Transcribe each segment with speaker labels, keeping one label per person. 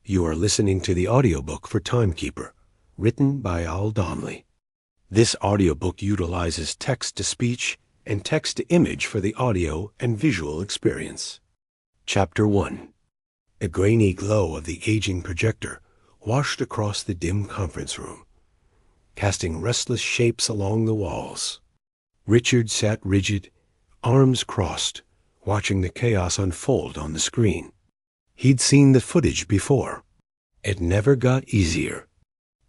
Speaker 1: You are listening to the audiobook for Timekeeper, written by Donley. This audiobook utilizes text-to-speech and text-to-image for the audio and visual experience. Chapter 1. A grainy glow of the aging projector washed across the dim conference room, casting restless shapes along the walls. Richard sat rigid, arms crossed, watching the chaos unfold on the screen. He'd seen the footage before. It never got easier.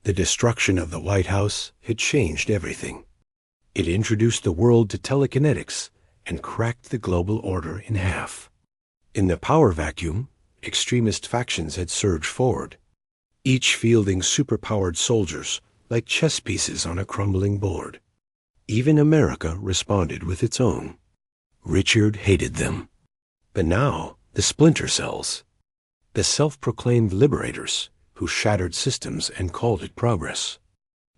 Speaker 1: The destruction of the White House had changed everything. It introduced the world to telekinetics and cracked the global order in half. In the power vacuum, extremist factions had surged forward, each fielding superpowered soldiers like chess pieces on a crumbling board. Even America responded with its own. Richard hated them. But now, the splinter cells, the self-proclaimed liberators who shattered systems and called it progress.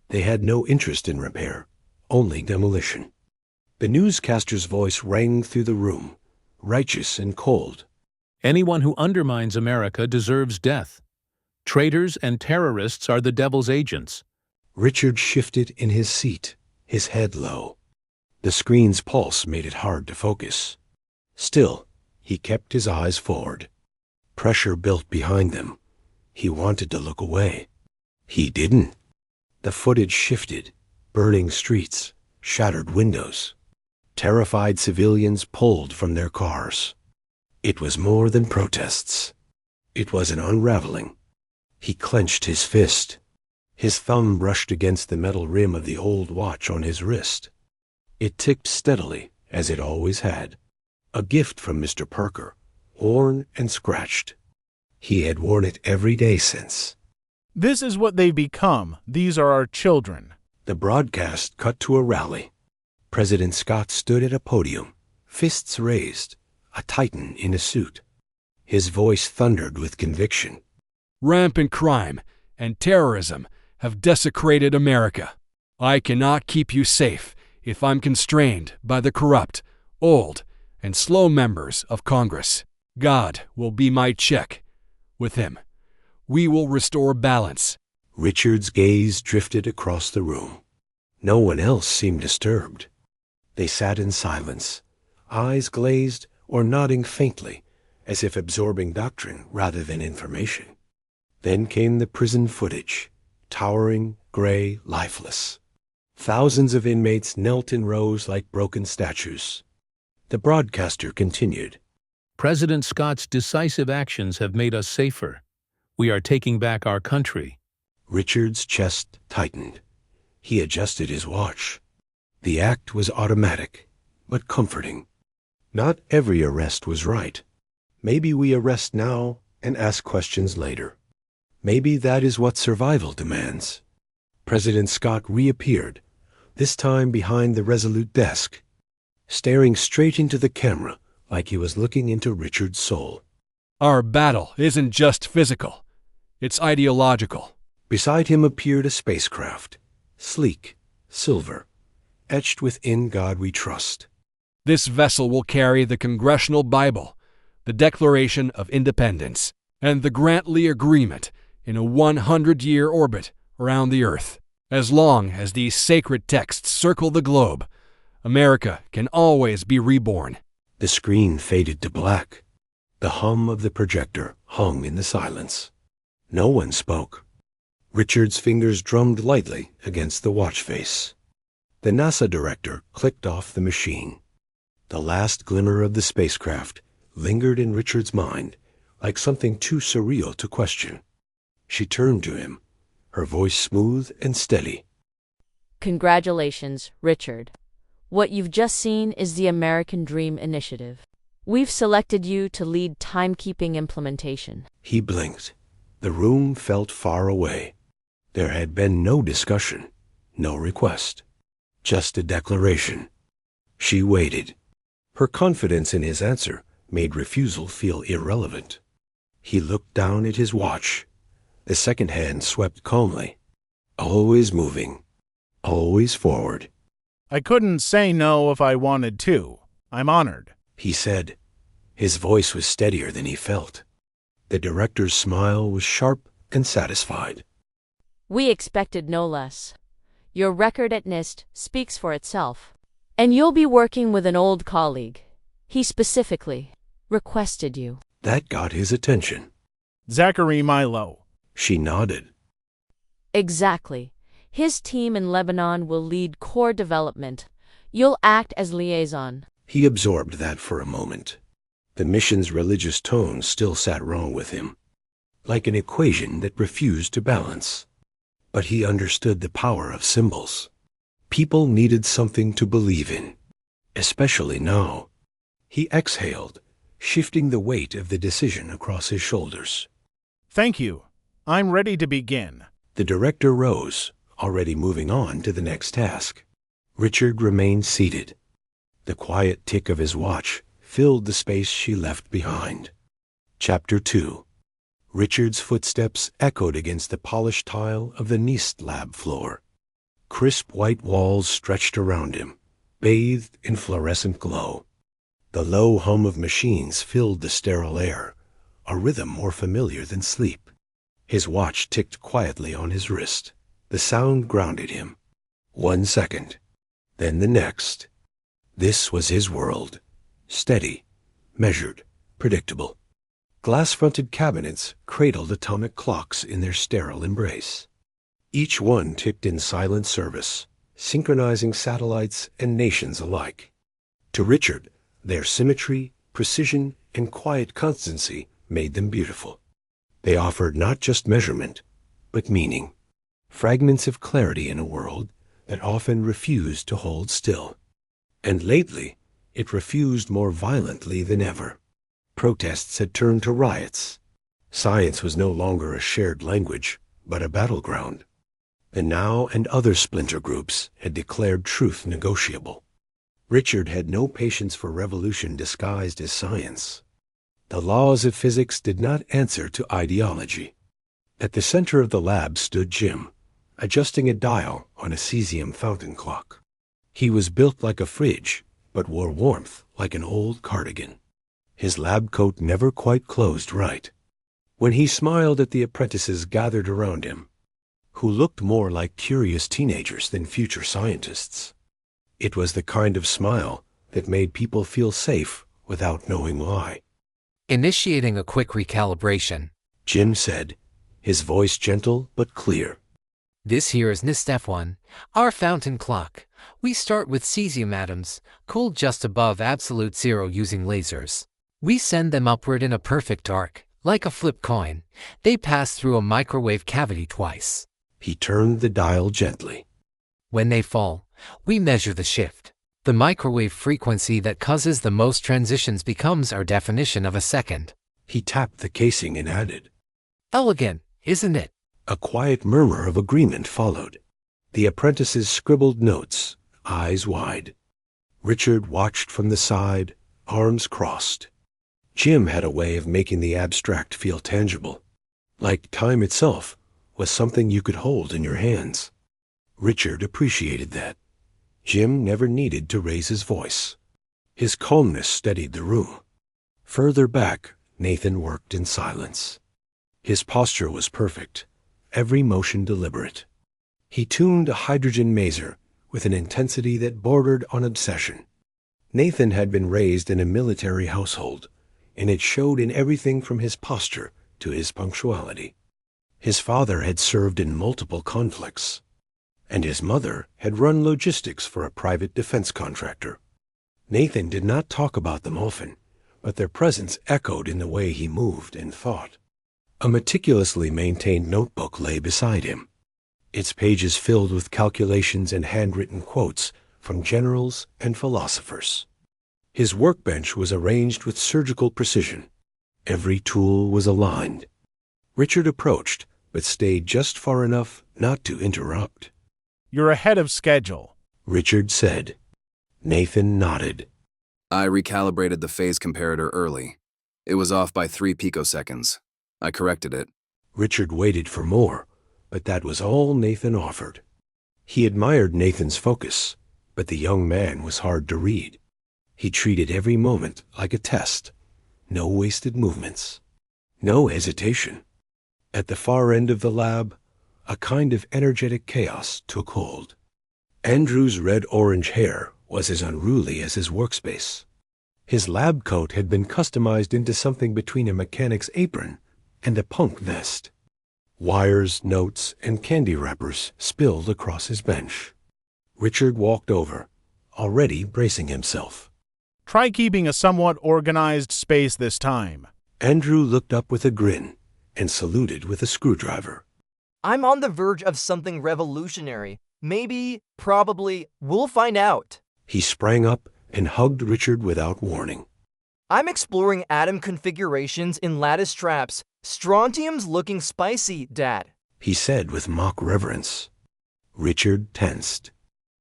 Speaker 1: They had no interest in repair, only demolition. The newscaster's voice rang through the room, righteous and cold.
Speaker 2: Anyone who undermines America deserves death. Traitors and terrorists are the devil's agents.
Speaker 1: Richard shifted in his seat, his head low. The screen's pulse made it hard to focus. Still, he kept his eyes forward. Pressure built behind them. He wanted to look away. He didn't. The footage shifted, burning streets, shattered windows. Terrified civilians pulled from their cars. It was more than protests. It was an unraveling. He clenched his fist. His thumb brushed against the metal rim of the old watch on his wrist. It ticked steadily, as it always had. A gift from Mr. Parker, worn and scratched. He had worn it every day since.
Speaker 3: This is what they've become. These are our children.
Speaker 1: The broadcast cut to a rally. President Scott stood at a podium, fists raised, a titan in a suit. His voice thundered with conviction.
Speaker 4: Rampant crime and terrorism have desecrated America. I cannot keep you safe if I'm constrained by the corrupt, old, and slow members of Congress. God will be my check. With him, we will restore balance.
Speaker 1: Richard's gaze drifted across the room. No one else seemed disturbed. They sat in silence, eyes glazed or nodding faintly, as if absorbing doctrine rather than information. Then came the prison footage, towering, gray, lifeless. Thousands of inmates knelt in rows like broken statues. The broadcaster continued.
Speaker 2: President Scott's decisive actions have made us safer. We are taking back our country.
Speaker 1: Richard's chest tightened. He adjusted his watch. The act was automatic, but comforting. Not every arrest was right. Maybe we arrest now and ask questions later. Maybe that is what survival demands. President Scott reappeared, this time behind the resolute desk, staring straight into the camera like he was looking into Richard's soul.
Speaker 4: Our battle isn't just physical. It's ideological.
Speaker 1: Beside him appeared a spacecraft, sleek, silver, etched with "In God We Trust."
Speaker 4: This vessel will carry the Congressional Bible, the Declaration of Independence, and the Grantley Agreement in a 100-year orbit around the Earth. As long as these sacred texts circle the globe, America can always be reborn.
Speaker 1: The screen faded to black. The hum of the projector hung in the silence. No one spoke. Richard's fingers drummed lightly against the watch face. The NASA director clicked off the machine. The last glimmer of the spacecraft lingered in Richard's mind like something too surreal to question. She turned to him, her voice smooth and steady.
Speaker 5: Congratulations, Richard. What you've just seen is the American Dream Initiative. We've selected you to lead timekeeping implementation.
Speaker 1: He blinked. The room felt far away. There had been no discussion, no request, just a declaration. She waited. Her confidence in his answer made refusal feel irrelevant. He looked down at his watch. The second hand swept calmly. Always moving, always forward.
Speaker 3: I couldn't say no if I wanted to. I'm honored.
Speaker 1: He said. His voice was steadier than he felt. The director's smile was sharp and satisfied.
Speaker 5: We expected no less. Your record at NIST speaks for itself. And you'll be working with an old colleague. He specifically requested you.
Speaker 1: That got his attention.
Speaker 3: Zachary Milo.
Speaker 1: She nodded.
Speaker 5: Exactly. His team in Lebanon will lead core development. You'll act as liaison.
Speaker 1: He absorbed that for a moment. The mission's religious tone still sat wrong with him, like an equation that refused to balance. But he understood the power of symbols. People needed something to believe in, especially now. He exhaled, shifting the weight of the decision across his shoulders.
Speaker 3: Thank you. I'm ready to begin.
Speaker 1: The director rose, already moving on to the next task. Richard remained seated. The quiet tick of his watch filled the space she left behind. Chapter 2. Richard's footsteps echoed against the polished tile of the NIST lab floor. Crisp white walls stretched around him, bathed in fluorescent glow. The low hum of machines filled the sterile air, a rhythm more familiar than sleep. His watch ticked quietly on his wrist. The sound grounded him. 1 second, then the next. This was his world. Steady, measured, predictable. Glass-fronted cabinets cradled atomic clocks in their sterile embrace. Each one ticked in silent service, synchronizing satellites and nations alike. To Richard, their symmetry, precision, and quiet constancy made them beautiful. They offered not just measurement, but meaning. Fragments of clarity in a world that often refused to hold still. And lately, it refused more violently than ever. Protests had turned to riots. Science was no longer a shared language, but a battleground. The Now and other splinter groups had declared truth negotiable. Richard had no patience for revolution disguised as science. The laws of physics did not answer to ideology. At the center of the lab stood Jim, adjusting a dial on a cesium fountain clock. He was built like a fridge, but wore warmth like an old cardigan. His lab coat never quite closed right. When he smiled at the apprentices gathered around him, who looked more like curious teenagers than future scientists, it was the kind of smile that made people feel safe without knowing why.
Speaker 6: Initiating a quick recalibration,
Speaker 1: Jim said, his voice gentle but clear.
Speaker 6: This here is NIST F1, our fountain clock. We start with cesium atoms, cooled just above absolute zero using lasers. We send them upward in a perfect arc, like a flip coin. They pass through a microwave cavity twice.
Speaker 1: He turned the dial gently.
Speaker 6: When they fall, we measure the shift. The microwave frequency that causes the most transitions becomes our definition of a second.
Speaker 1: He tapped the casing and added,
Speaker 6: Elegant, isn't it?
Speaker 1: A quiet murmur of agreement followed. The apprentices scribbled notes, eyes wide. Richard watched from the side, arms crossed. Jim had a way of making the abstract feel tangible, like time itself was something you could hold in your hands. Richard appreciated that. Jim never needed to raise his voice. His calmness steadied the room. Further back, Nathan worked in silence. His posture was perfect, every motion deliberate. He tuned a hydrogen maser with an intensity that bordered on obsession. Nathan had been raised in a military household, and it showed in everything from his posture to his punctuality. His father had served in multiple conflicts, and his mother had run logistics for a private defense contractor. Nathan did not talk about them often, but their presence echoed in the way he moved and thought. A meticulously maintained notebook lay beside him, its pages filled with calculations and handwritten quotes from generals and philosophers. His workbench was arranged with surgical precision. Every tool was aligned. Richard approached, but stayed just far enough not to interrupt.
Speaker 3: You're ahead of schedule,
Speaker 1: Richard said. Nathan nodded.
Speaker 7: I recalibrated the phase comparator early. It was off by 3 picoseconds. I corrected it.
Speaker 1: Richard waited for more, but that was all Nathan offered. He admired Nathan's focus, but the young man was hard to read. He treated every moment like a test. No wasted movements. No hesitation. At the far end of the lab, a kind of energetic chaos took hold. Andrew's red-orange hair was as unruly as his workspace. His lab coat had been customized into something between a mechanic's apron and a punk vest. Wires, notes, and candy wrappers spilled across his bench. Richard walked over, already bracing himself.
Speaker 3: Try keeping a somewhat organized space this time.
Speaker 1: Andrew looked up with a grin and saluted with a screwdriver.
Speaker 8: I'm on the verge of something revolutionary. Maybe, probably, we'll find out.
Speaker 1: He sprang up and hugged Richard without warning.
Speaker 8: I'm exploring atom configurations in lattice traps. Strontium's looking spicy, Dad,
Speaker 1: he said with mock reverence. Richard tensed.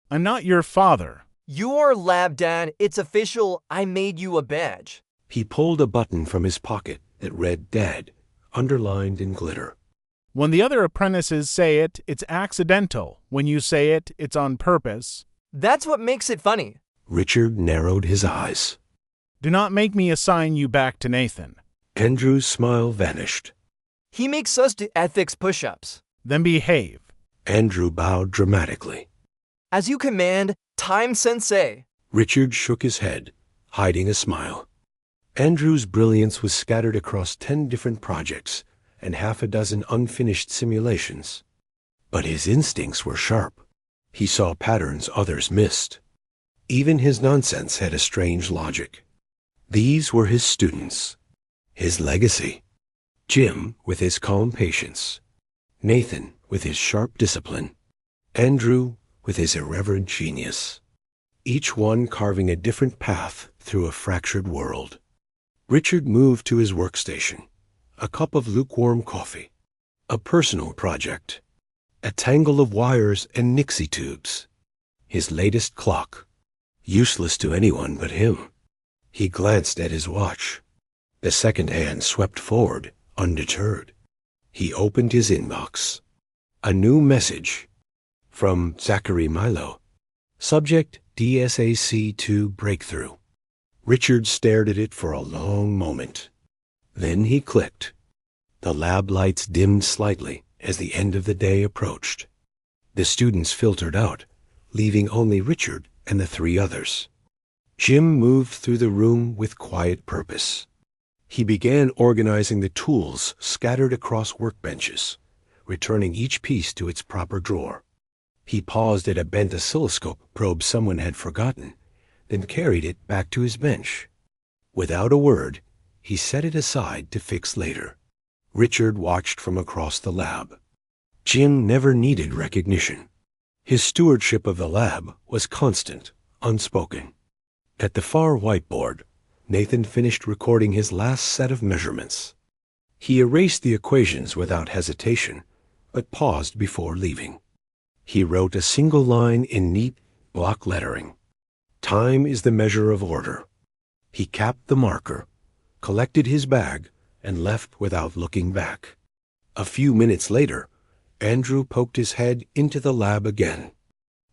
Speaker 3: I'm not your father.
Speaker 8: You are Lab Dad. It's official. I made you a badge.
Speaker 1: He pulled a button from his pocket that read Dad, underlined in glitter.
Speaker 3: When the other apprentices say it, it's accidental. When you say it, it's on purpose.
Speaker 8: That's what makes it funny.
Speaker 1: Richard narrowed his eyes.
Speaker 3: Do not make me assign you back to Nathan.
Speaker 1: Andrew's smile vanished.
Speaker 8: He makes us do ethics push-ups.
Speaker 3: Then behave.
Speaker 1: Andrew bowed dramatically.
Speaker 8: As you command, Time Sensei.
Speaker 1: Richard shook his head, hiding a smile. Andrew's brilliance was scattered across 10 different projects and half a dozen unfinished simulations. But his instincts were sharp. He saw patterns others missed. Even his nonsense had a strange logic. These were his students, his legacy. Jim with his calm patience, Nathan with his sharp discipline, Andrew with his irreverent genius, each one carving a different path through a fractured world. Richard moved to his workstation, a cup of lukewarm coffee, a personal project, a tangle of wires and Nixie tubes, his latest clock, useless to anyone but him. He glanced at his watch. The second hand swept forward, undeterred. He opened his inbox. A new message from Zachary Milo. Subject DSAC-2 breakthrough. Richard stared at it for a long moment. Then he clicked. The lab lights dimmed slightly as the end of the day approached. The students filtered out, leaving only Richard and the 3 others. Jim moved through the room with quiet purpose. He began organizing the tools scattered across workbenches, returning each piece to its proper drawer. He paused at a bent oscilloscope probe someone had forgotten, then carried it back to his bench. Without a word, he set it aside to fix later. Richard watched from across the lab. Jim never needed recognition. His stewardship of the lab was constant, unspoken. At the far whiteboard, Nathan finished recording his last set of measurements. He erased the equations without hesitation, but paused before leaving. He wrote a single line in neat block lettering. Time is the measure of order. He capped the marker, collected his bag, and left without looking back. A few minutes later, Andrew poked his head into the lab again.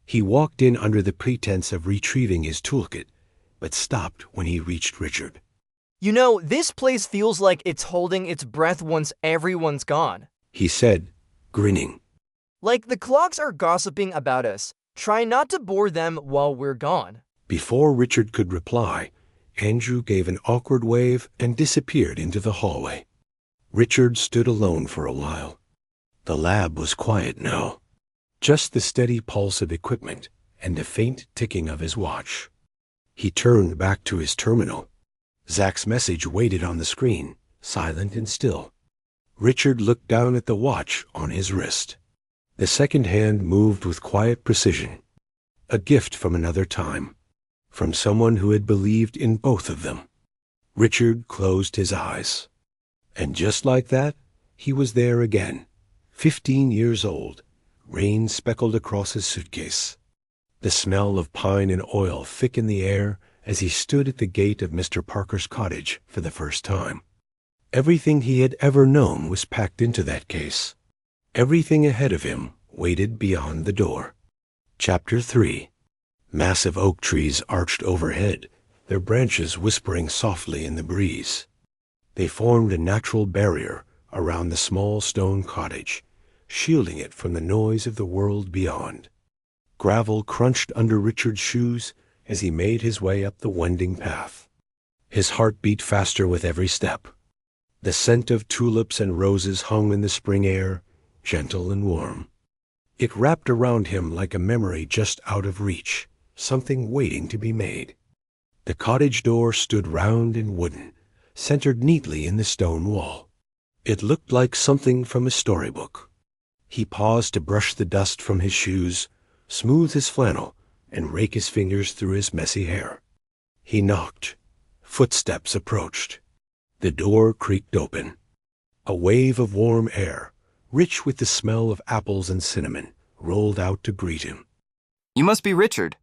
Speaker 1: He walked in under the pretense of retrieving his toolkit, but stopped when he reached Richard.
Speaker 8: You know, this place feels like it's holding its breath once everyone's gone,
Speaker 1: he said, grinning.
Speaker 8: Like the clocks are gossiping about us. Try not to bore them while we're gone.
Speaker 1: Before Richard could reply, Andrew gave an awkward wave and disappeared into the hallway. Richard stood alone for a while. The lab was quiet now. Just the steady pulse of equipment and the faint ticking of his watch. He turned back to his terminal. Zach's message waited on the screen, silent and still. Richard looked down at the watch on his wrist. The second hand moved with quiet precision. A gift from another time, from someone who had believed in both of them. Richard closed his eyes. And just like that, he was there again, 15 years old, rain speckled across his suitcase. The smell of pine and oil thick in the air as he stood at the gate of Mr. Parker's cottage for the first time. Everything he had ever known was packed into that case. Everything ahead of him waited beyond the door. Chapter 3. Massive oak trees arched overhead, their branches whispering softly in the breeze. They formed a natural barrier around the small stone cottage, shielding it from the noise of the world beyond. Gravel crunched under Richard's shoes as he made his way up the winding path. His heart beat faster with every step. The scent of tulips and roses hung in the spring air, gentle and warm. It wrapped around him like a memory just out of reach, something waiting to be made. The cottage door stood round and wooden, centered neatly in the stone wall. It looked like something from a storybook. He paused to brush the dust from his shoes, smooth his flannel, and rake his fingers through his messy hair. He knocked. Footsteps approached. The door creaked open. A wave of warm air, rich with the smell of apples and cinnamon, rolled out to greet him.
Speaker 9: You must be Richard.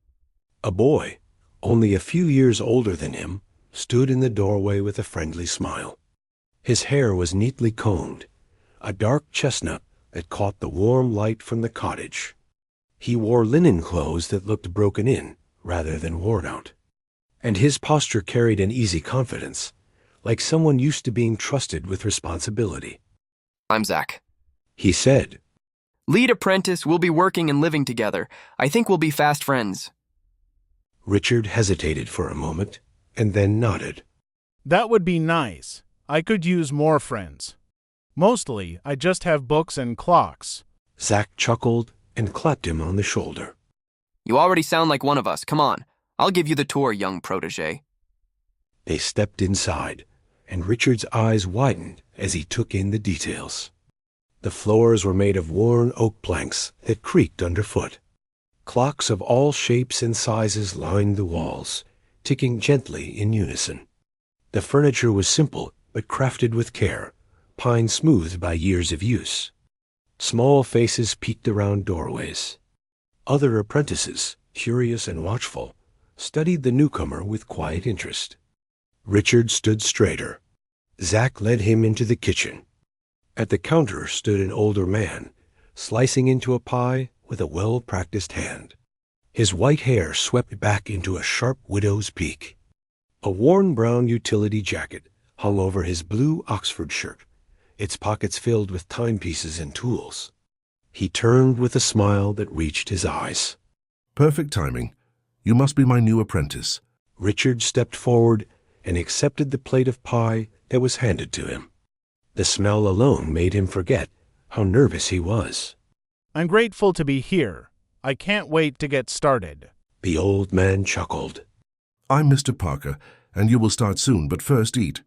Speaker 1: A boy, only a few years older than him, stood in the doorway with a friendly smile. His hair was neatly combed, a dark chestnut that caught the warm light from the cottage. He wore linen clothes that looked broken in rather than worn out, and his posture carried an easy confidence, like someone used to being trusted with responsibility.
Speaker 9: I'm Zach.
Speaker 1: He said,
Speaker 9: Lead apprentice, we'll be working and living together. I think we'll be fast friends.
Speaker 1: Richard hesitated for a moment and then nodded.
Speaker 3: That would be nice. I could use more friends. Mostly, I just have books and clocks.
Speaker 1: Zach chuckled and clapped him on the shoulder.
Speaker 9: You already sound like one of us. Come on. I'll give you the tour, young protege.
Speaker 1: They stepped inside, and Richard's eyes widened as he took in the details. The floors were made of worn oak planks that creaked underfoot. Clocks of all shapes and sizes lined the walls, ticking gently in unison. The furniture was simple but crafted with care, pine smoothed by years of use. Small faces peeked around doorways. Other apprentices, curious and watchful, studied the newcomer with quiet interest. Richard stood straighter. Zach led him into the kitchen. At the counter stood an older man, slicing into a pie with a well-practiced hand. His white hair swept back into a sharp widow's peak. A worn brown utility jacket hung over his blue Oxford shirt, its pockets filled with timepieces and tools. He turned with a smile that reached his eyes.
Speaker 10: Perfect timing. You must be my new apprentice.
Speaker 1: Richard stepped forward and accepted the plate of pie that was handed to him. The smell alone made him forget how nervous he was.
Speaker 3: I'm grateful to be here. I can't wait to get started.
Speaker 1: The old man chuckled.
Speaker 10: I'm Mr. Parker, and you will start soon, but first eat.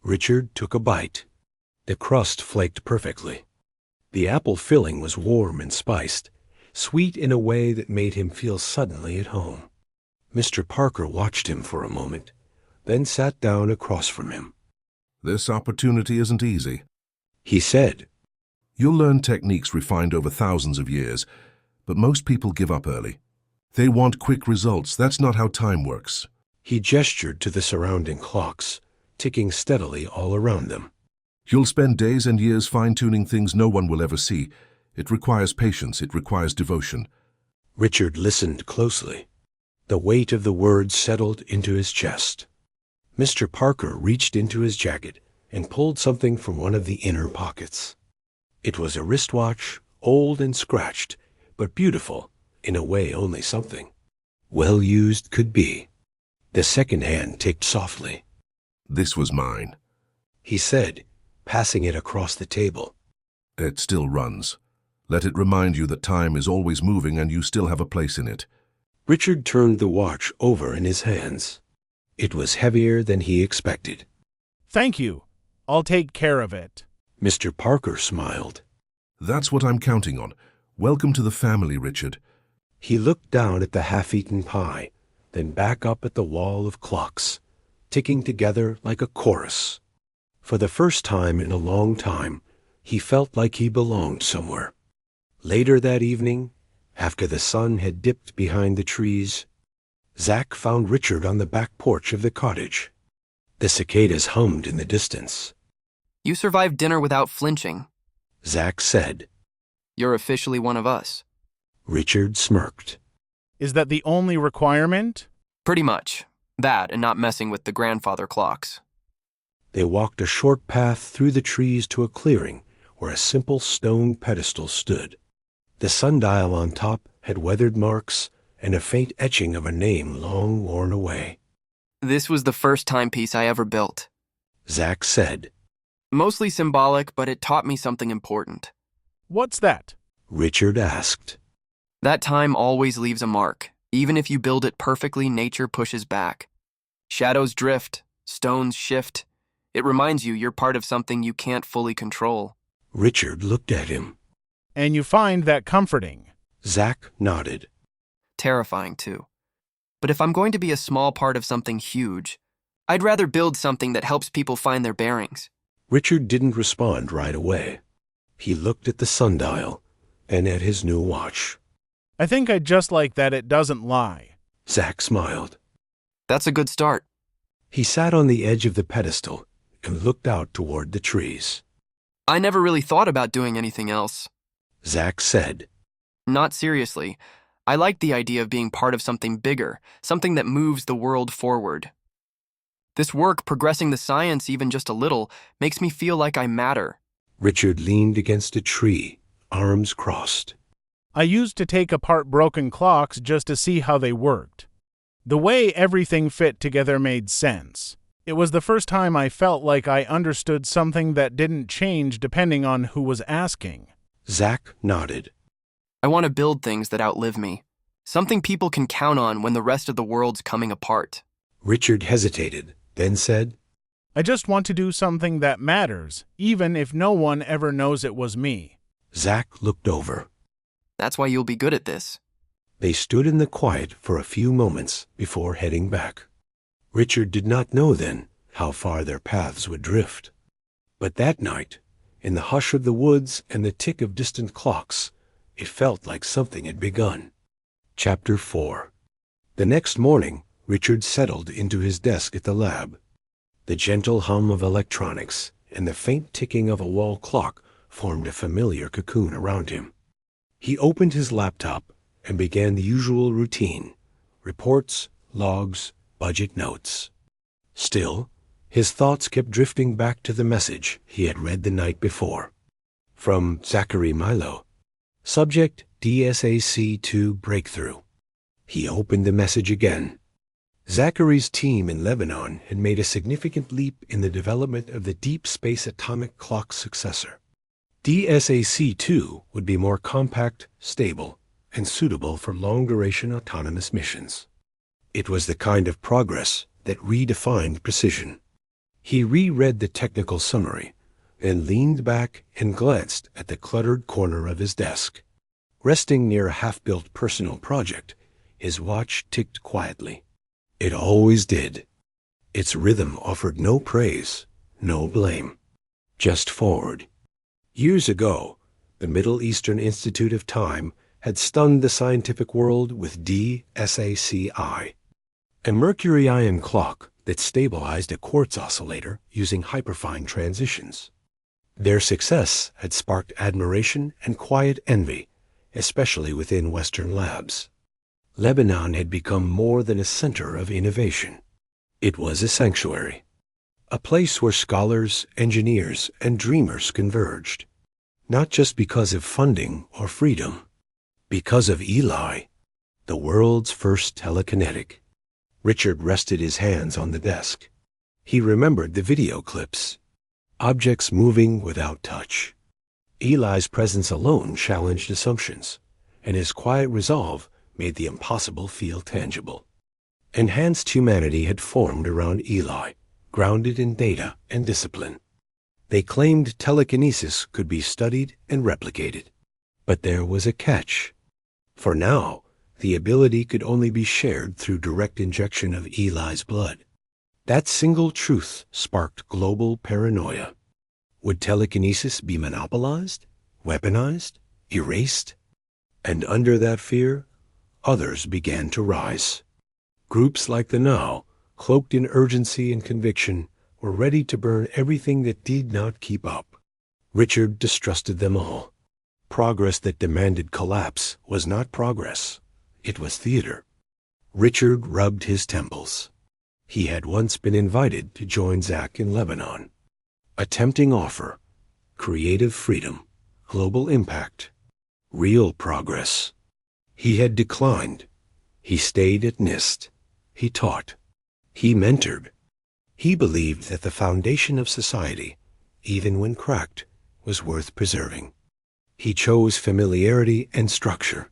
Speaker 1: Richard took a bite. The crust flaked perfectly. The apple filling was warm and spiced, sweet in a way that made him feel suddenly at home. Mr. Parker watched him for a moment, then sat down across from him.
Speaker 10: This opportunity isn't easy.
Speaker 1: He said,
Speaker 10: You'll learn techniques refined over thousands of years, but most people give up early. They want quick results. That's not how time works.
Speaker 1: He gestured to the surrounding clocks, ticking steadily all around them.
Speaker 10: You'll spend days and years fine-tuning things no one will ever see. It requires patience. It requires devotion.
Speaker 1: Richard listened closely. The weight of the words settled into his chest. Mr. Parker reached into his jacket and pulled something from one of the inner pockets. It was a wristwatch, old and scratched, but beautiful, in a way only something well used could be. The second hand ticked softly.
Speaker 10: This was mine,
Speaker 1: he said, passing it across the table.
Speaker 10: It still runs. Let it remind you that time is always moving and you still have a place in it.
Speaker 1: Richard turned the watch over in his hands. It was heavier than he expected.
Speaker 3: Thank you. I'll take care of it.
Speaker 1: Mr. Parker smiled.
Speaker 10: That's what I'm counting on. Welcome to the family, Richard.
Speaker 1: He looked down at the half-eaten pie, then back up at the wall of clocks, ticking together like a chorus. For the first time in a long time, he felt like he belonged somewhere. Later that evening, after the sun had dipped behind the trees, Zach found Richard on the back porch of the cottage. The cicadas hummed in the distance.
Speaker 9: You survived dinner without flinching.
Speaker 1: Zach said.
Speaker 9: You're officially one of us.
Speaker 1: Richard smirked.
Speaker 3: Is that the only requirement?
Speaker 9: Pretty much. That and not messing with the grandfather clocks.
Speaker 1: They walked a short path through the trees to a clearing where a simple stone pedestal stood. The sundial on top had weathered marks and a faint etching of a name long worn away.
Speaker 9: This was the first timepiece I ever built.
Speaker 1: Zack said.
Speaker 9: Mostly symbolic, but it taught me something important.
Speaker 3: What's that?
Speaker 1: Richard asked.
Speaker 9: That time always leaves a mark. Even if you build it perfectly, nature pushes back. Shadows drift, stones shift. It reminds you you're part of something you can't fully control.
Speaker 1: Richard looked at him.
Speaker 3: And you find that comforting?
Speaker 1: Zack nodded.
Speaker 9: Terrifying, too. But if I'm going to be a small part of something huge, I'd rather build something that helps people find their bearings.
Speaker 1: Richard didn't respond right away. He looked at the sundial and at his new watch.
Speaker 3: I think I'd just like that it doesn't lie.
Speaker 1: Zack smiled.
Speaker 9: That's a good start.
Speaker 1: He sat on the edge of the pedestal and looked out toward the trees.
Speaker 9: I never really thought about doing anything else.
Speaker 1: Zack said.
Speaker 9: Not seriously. I like the idea of being part of something bigger, something that moves the world forward. This work, progressing the science even just a little, makes me feel like I matter.
Speaker 1: Richard leaned against a tree, arms crossed.
Speaker 3: I used to take apart broken clocks just to see how they worked. The way everything fit together made sense. It was the first time I felt like I understood something that didn't change depending on who was asking.
Speaker 1: Zack nodded.
Speaker 9: I want to build things that outlive me. Something people can count on when the rest of the world's coming apart.
Speaker 1: Richard hesitated, then said,
Speaker 3: I just want to do something that matters, even if no one ever knows it was me.
Speaker 1: Zack looked over.
Speaker 9: That's why you'll be good at this.
Speaker 1: They stood in the quiet for a few moments before heading back. Richard did not know then how far their paths would drift. But that night, in the hush of the woods and the tick of distant clocks, it felt like something had begun. Chapter 4. The next morning, Richard settled into his desk at the lab. The gentle hum of electronics and the faint ticking of a wall clock formed a familiar cocoon around him. He opened his laptop and began the usual routine: reports, logs, budget notes. Still, his thoughts kept drifting back to the message he had read the night before. From Zachary Milo. Subject DSAC-2 breakthrough. He opened the message again. Zachary's team in Lebanon had made a significant leap in the development of the deep space atomic clock successor. DSAC-2 would be more compact, stable, and suitable for long-duration autonomous missions. It was the kind of progress that redefined precision. He reread the technical summary and leaned back and glanced at the cluttered corner of his desk. Resting near a half-built personal project, his watch ticked quietly. It always did. Its rhythm offered no praise, no blame. Just forward. Years ago, the Middle Eastern Institute of Time had stunned the scientific world with DSACI, a mercury ion clock that stabilized a quartz oscillator using hyperfine transitions. Their success had sparked admiration and quiet envy, especially within Western labs. Lebanon had become more than a center of innovation. It was a sanctuary, a place where scholars, engineers, and dreamers converged, not just because of funding or freedom, because of Eli, the world's first telekinetic. Richard rested his hands on the desk. He remembered the video clips, objects moving without touch. Eli's presence alone challenged assumptions, and his quiet resolve made the impossible feel tangible. Enhanced humanity had formed around Eli, grounded in data and discipline. They claimed telekinesis could be studied and replicated. But there was a catch. For now, the ability could only be shared through direct injection of Eli's blood. That single truth sparked global paranoia. Would telekinesis be monopolized, weaponized, erased? And under that fear, others began to rise. Groups like the Now, cloaked in urgency and conviction, were ready to burn everything that did not keep up. Richard distrusted them all. Progress that demanded collapse was not progress. It was theater. Richard rubbed his temples. He had once been invited to join Zach in Lebanon. A tempting offer, creative freedom, global impact, real progress. He had declined. He stayed at NIST. He taught. He mentored. He believed that the foundation of society, even when cracked, was worth preserving. He chose familiarity and structure.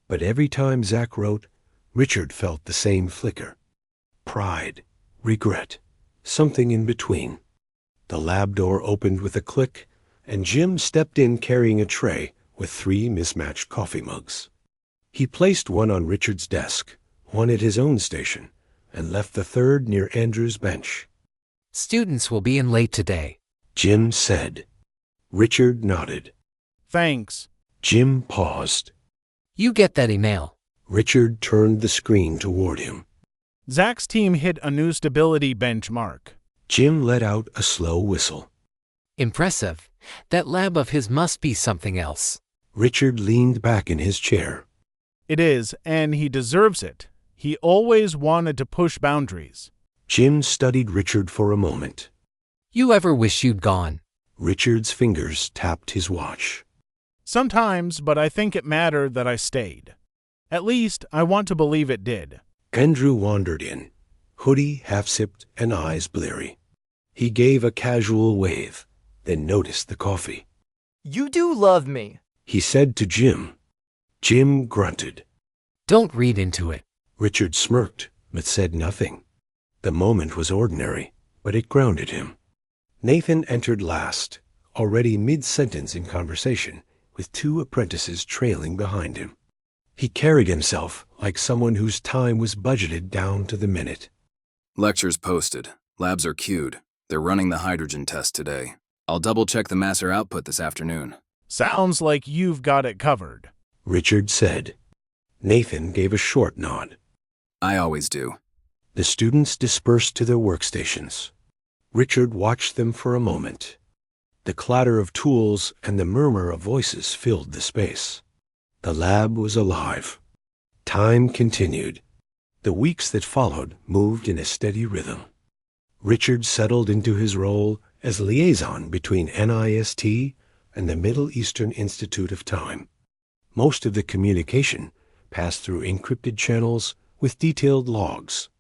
Speaker 1: But every time Zach wrote, Richard felt the same flicker. Pride, regret, something in between. The lab door opened with a click, and Jim stepped in carrying a tray with 3 mismatched coffee mugs. He placed one on Richard's desk, one at his own station, and left the third near Andrew's bench.
Speaker 6: Students will be in late today,
Speaker 1: Jim said. Richard nodded.
Speaker 3: Thanks.
Speaker 1: Jim paused.
Speaker 6: You get that email.
Speaker 1: Richard turned the screen toward him.
Speaker 3: Zach's team hit a new stability benchmark.
Speaker 1: Jim let out a slow whistle.
Speaker 6: Impressive. That lab of his must be something else.
Speaker 1: Richard leaned back in his chair.
Speaker 3: It is, and he deserves it. He always wanted to push boundaries.
Speaker 1: Jim studied Richard for a moment.
Speaker 6: You ever wish you'd gone?
Speaker 1: Richard's fingers tapped his watch.
Speaker 3: Sometimes, but I think it mattered that I stayed. At least, I want to believe it did.
Speaker 1: Andrew wandered in, hoodie half-sipped and eyes bleary. He gave a casual wave, then noticed the coffee.
Speaker 8: You do love me,
Speaker 1: He said to Jim. Jim grunted.
Speaker 6: Don't read into it.
Speaker 1: Richard smirked, but said nothing. The moment was ordinary, but it grounded him. Nathan entered last, already mid-sentence in conversation, with 2 apprentices trailing behind him. He carried himself like someone whose time was budgeted down to the minute.
Speaker 7: Lectures posted. Labs are queued. They're running the hydrogen test today. I'll double-check the masser output this afternoon.
Speaker 3: Sounds like you've got it covered,
Speaker 1: Richard said. Nathan gave a short nod.
Speaker 7: I always do.
Speaker 1: The students dispersed to their workstations. Richard watched them for a moment. The clatter of tools and the murmur of voices filled the space. The lab was alive. Time continued. The weeks that followed moved in a steady rhythm. Richard settled into his role as liaison between NIST and the Middle Eastern Institute of Time. Most of the communication passed through encrypted channels with detailed logs,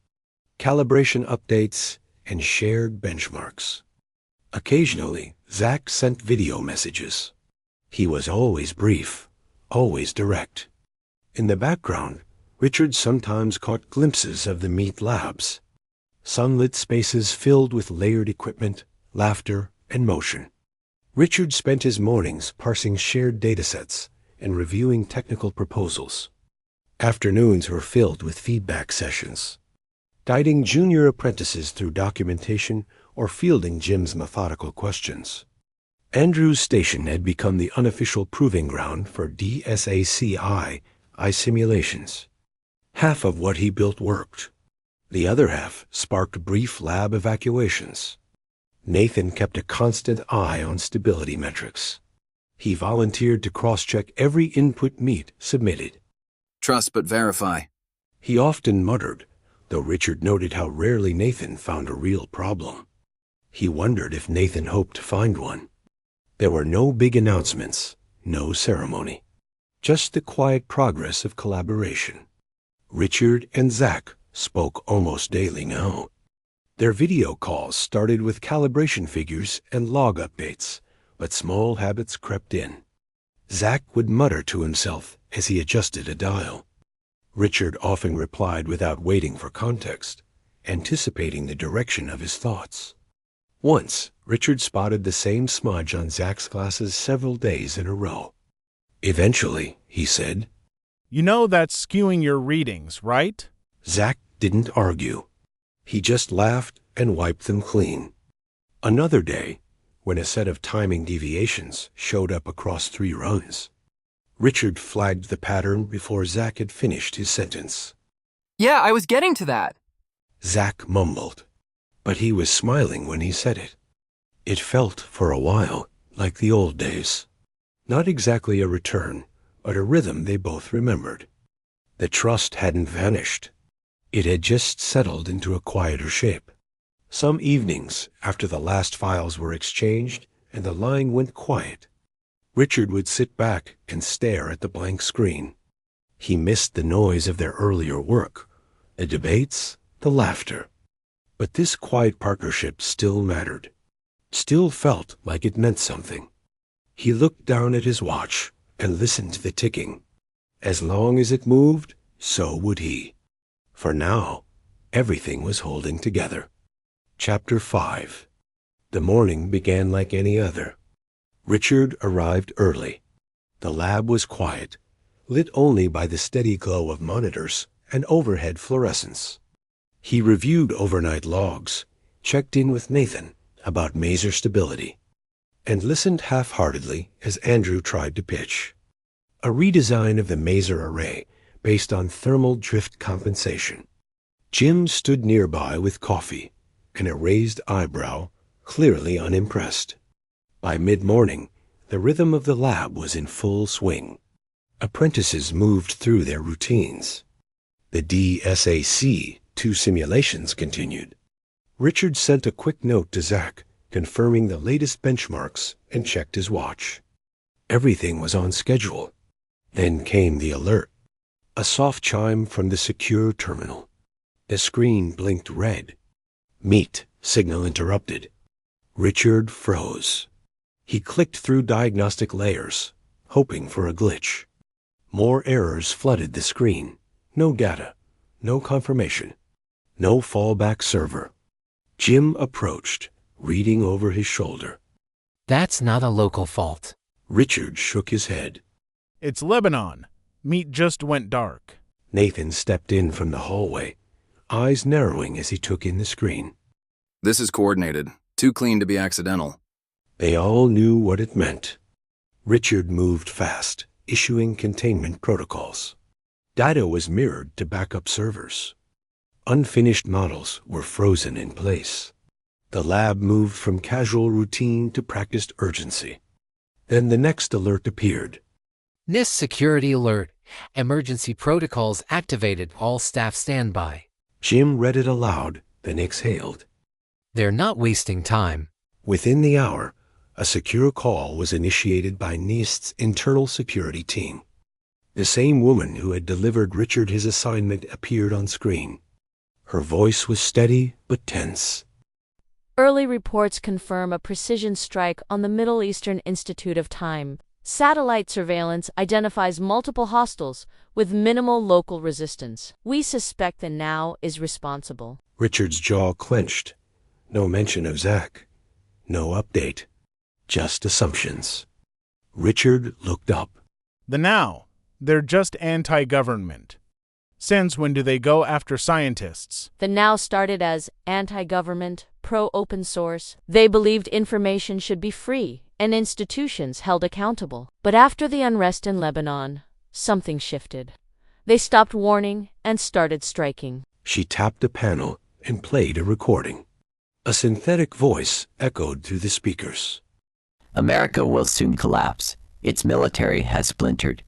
Speaker 1: calibration updates, and shared benchmarks. Occasionally, Zach sent video messages. He was always brief, always direct. In the background, Richard sometimes caught glimpses of the meat labs, sunlit spaces filled with layered equipment, laughter, and motion. Richard spent his mornings parsing shared datasets and reviewing technical proposals. Afternoons were filled with feedback sessions, guiding junior apprentices through documentation or fielding Jim's methodical questions. Andrew's station had become the unofficial proving ground for DSACI simulations. Half of what he built worked. The other half sparked brief lab evacuations. Nathan kept a constant eye on stability metrics. He volunteered to cross-check every input meet submitted.
Speaker 7: Trust but verify.
Speaker 1: He often muttered, though Richard noted how rarely Nathan found a real problem. He wondered if Nathan hoped to find one. There were no big announcements, no ceremony, just the quiet progress of collaboration. Richard and Zach spoke almost daily now. Their video calls started with calibration figures and log updates, but small habits crept in. Zach would mutter to himself as he adjusted a dial. Richard often replied without waiting for context, anticipating the direction of his thoughts. Once, Richard spotted the same smudge on Zach's glasses several days in a row. Eventually, he said,
Speaker 3: You know that's skewing your readings, right?
Speaker 1: Zach didn't argue. He just laughed and wiped them clean. Another day, when a set of timing deviations showed up across 3 runs, Richard flagged the pattern before Zach had finished his sentence.
Speaker 9: Yeah, I was getting to that.
Speaker 1: Zach mumbled, but he was smiling when he said it. It felt, for a while, like the old days. Not exactly a return, but a rhythm they both remembered. The trust hadn't vanished. It had just settled into a quieter shape. Some evenings, after the last files were exchanged and the line went quiet, Richard would sit back and stare at the blank screen. He missed the noise of their earlier work, the debates, the laughter. But this quiet partnership still mattered, still felt like it meant something. He looked down at his watch and listened to the ticking. As long as it moved, so would he. For now, everything was holding together. Chapter 5. The morning began like any other. Richard arrived early. The lab was quiet, lit only by the steady glow of monitors and overhead fluorescence. He reviewed overnight logs, checked in with Nathan about maser stability, and listened half-heartedly as Andrew tried to pitch a redesign of the maser array based on thermal drift compensation. Jim stood nearby with coffee and a raised eyebrow, clearly unimpressed. By mid-morning, the rhythm of the lab was in full swing. Apprentices moved through their routines. The DSAC 2 simulations continued. Richard sent a quick note to Zach, confirming the latest benchmarks, and checked his watch. Everything was on schedule. Then came the alert. A soft chime from the secure terminal. The screen blinked red. Meet signal interrupted. Richard froze. He clicked through diagnostic layers, hoping for a glitch. More errors flooded the screen. No data, no confirmation, no fallback server. Jim approached, reading over his shoulder.
Speaker 6: That's not a local fault.
Speaker 1: Richard shook his head.
Speaker 3: It's Lebanon. Meat just went dark.
Speaker 1: Nathan stepped in from the hallway, eyes narrowing as he took in the screen.
Speaker 7: This is coordinated. Too clean to be accidental.
Speaker 1: They all knew what it meant. Richard moved fast, issuing containment protocols. Data was mirrored to backup servers. Unfinished models were frozen in place. The lab moved from casual routine to practiced urgency. Then the next alert appeared.
Speaker 6: NIST security alert. Emergency protocols activated. All staff standby.
Speaker 1: Jim read it aloud, then exhaled.
Speaker 6: They're not wasting time.
Speaker 1: Within the hour, a secure call was initiated by NIST's internal security team. The same woman who had delivered Richard his assignment appeared on screen. Her voice was steady but tense.
Speaker 5: Early reports confirm a precision strike on the Middle Eastern Institute of Time. Satellite surveillance identifies multiple hostiles with minimal local resistance. We suspect the Now is responsible.
Speaker 1: Richard's jaw clenched. No mention of Zach. No update. Just assumptions. Richard looked up.
Speaker 3: The Now. They're just anti-government. Since when do they go after scientists?
Speaker 5: The Now started as anti-government, pro-open source. They believed information should be free and institutions held accountable. But after the unrest in Lebanon, something shifted. They stopped warning and started striking.
Speaker 1: She tapped a panel and played a recording. A synthetic voice echoed through the speakers.
Speaker 11: America will soon collapse. Its military has splintered.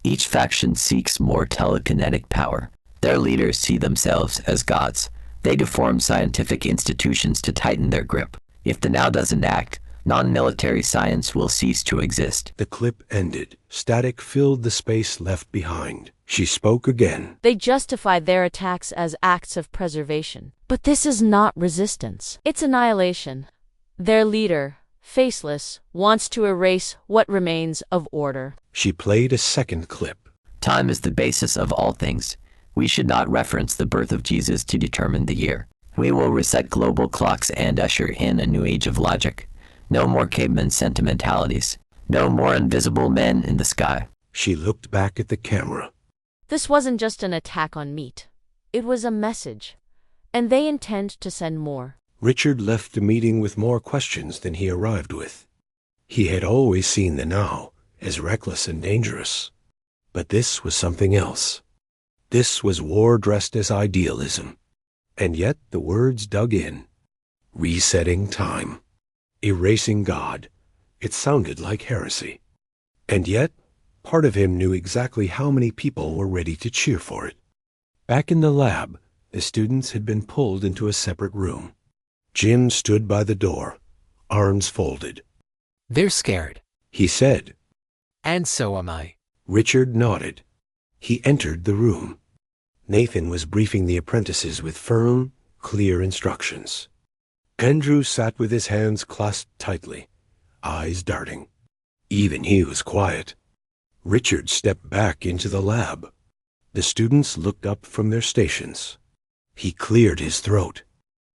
Speaker 11: Each faction seeks more telekinetic power. Their leaders see themselves as gods. They deform scientific institutions to tighten their grip. If the Now doesn't act, non-military science will cease to exist.
Speaker 1: The clip ended. Static filled the space left behind. She spoke again.
Speaker 5: They justified their attacks as acts of preservation. But this is not resistance. It's annihilation. Their leader, faceless, wants to erase what remains of order.
Speaker 1: She played a second clip.
Speaker 11: Time is the basis of all things. We should not reference the birth of Jesus to determine the year. We will reset global clocks and usher in a new age of logic. No more caveman sentimentalities. No more invisible men in the sky.
Speaker 1: She looked back at the camera.
Speaker 5: This wasn't just an attack on meat. It was a message. And they intend to send more.
Speaker 1: Richard left the meeting with more questions than he arrived with. He had always seen the Now as reckless and dangerous. But this was something else. This was war dressed as idealism. And yet the words dug in. Resetting time. Erasing God. It sounded like heresy. And yet, part of him knew exactly how many people were ready to cheer for it. Back in the lab, The students had been pulled into a separate room. Jim stood by the door, arms folded.
Speaker 6: They're scared.
Speaker 1: He said.
Speaker 6: And so am I.
Speaker 1: Richard nodded. He entered the room. Nathan was briefing the apprentices with firm, clear instructions. Andrew sat with his hands clasped tightly, eyes darting. Even he was quiet. Richard stepped back into the lab. The students looked up from their stations. He cleared his throat.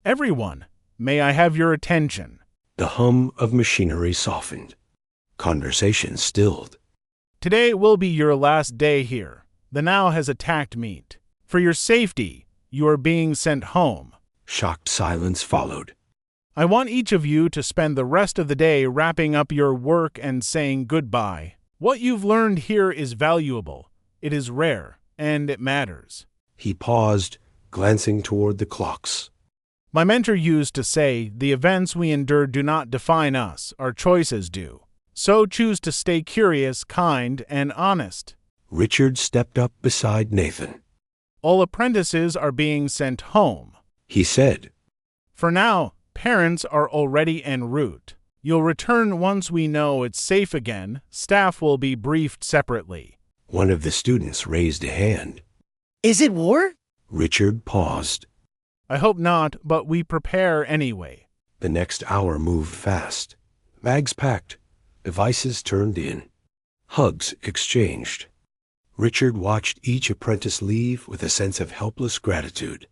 Speaker 3: Everyone, may I have your attention?
Speaker 1: The hum of machinery softened. Conversation stilled.
Speaker 3: Today will be your last day here. The now has attacked meat. For your safety, you are being sent home.
Speaker 1: Shocked silence followed.
Speaker 3: I want each of you to spend the rest of the day wrapping up your work and saying goodbye. What you've learned here is valuable. It is rare, and it matters.
Speaker 1: He paused, glancing toward the clocks.
Speaker 3: My mentor used to say, the events we endure do not define us, our choices do. So choose to stay curious, kind, and honest.
Speaker 1: Richard stepped up beside Nathan.
Speaker 3: All apprentices are being sent home.
Speaker 1: He said.
Speaker 3: For now, parents are already en route. You'll return once we know it's safe again. Staff will be briefed separately.
Speaker 1: One of the students raised a hand.
Speaker 12: Is it war?
Speaker 1: Richard paused.
Speaker 3: I hope not, but we prepare anyway.
Speaker 1: The next hour moved fast. Bags packed, devices turned in, hugs exchanged. Richard watched each apprentice leave with a sense of helpless gratitude.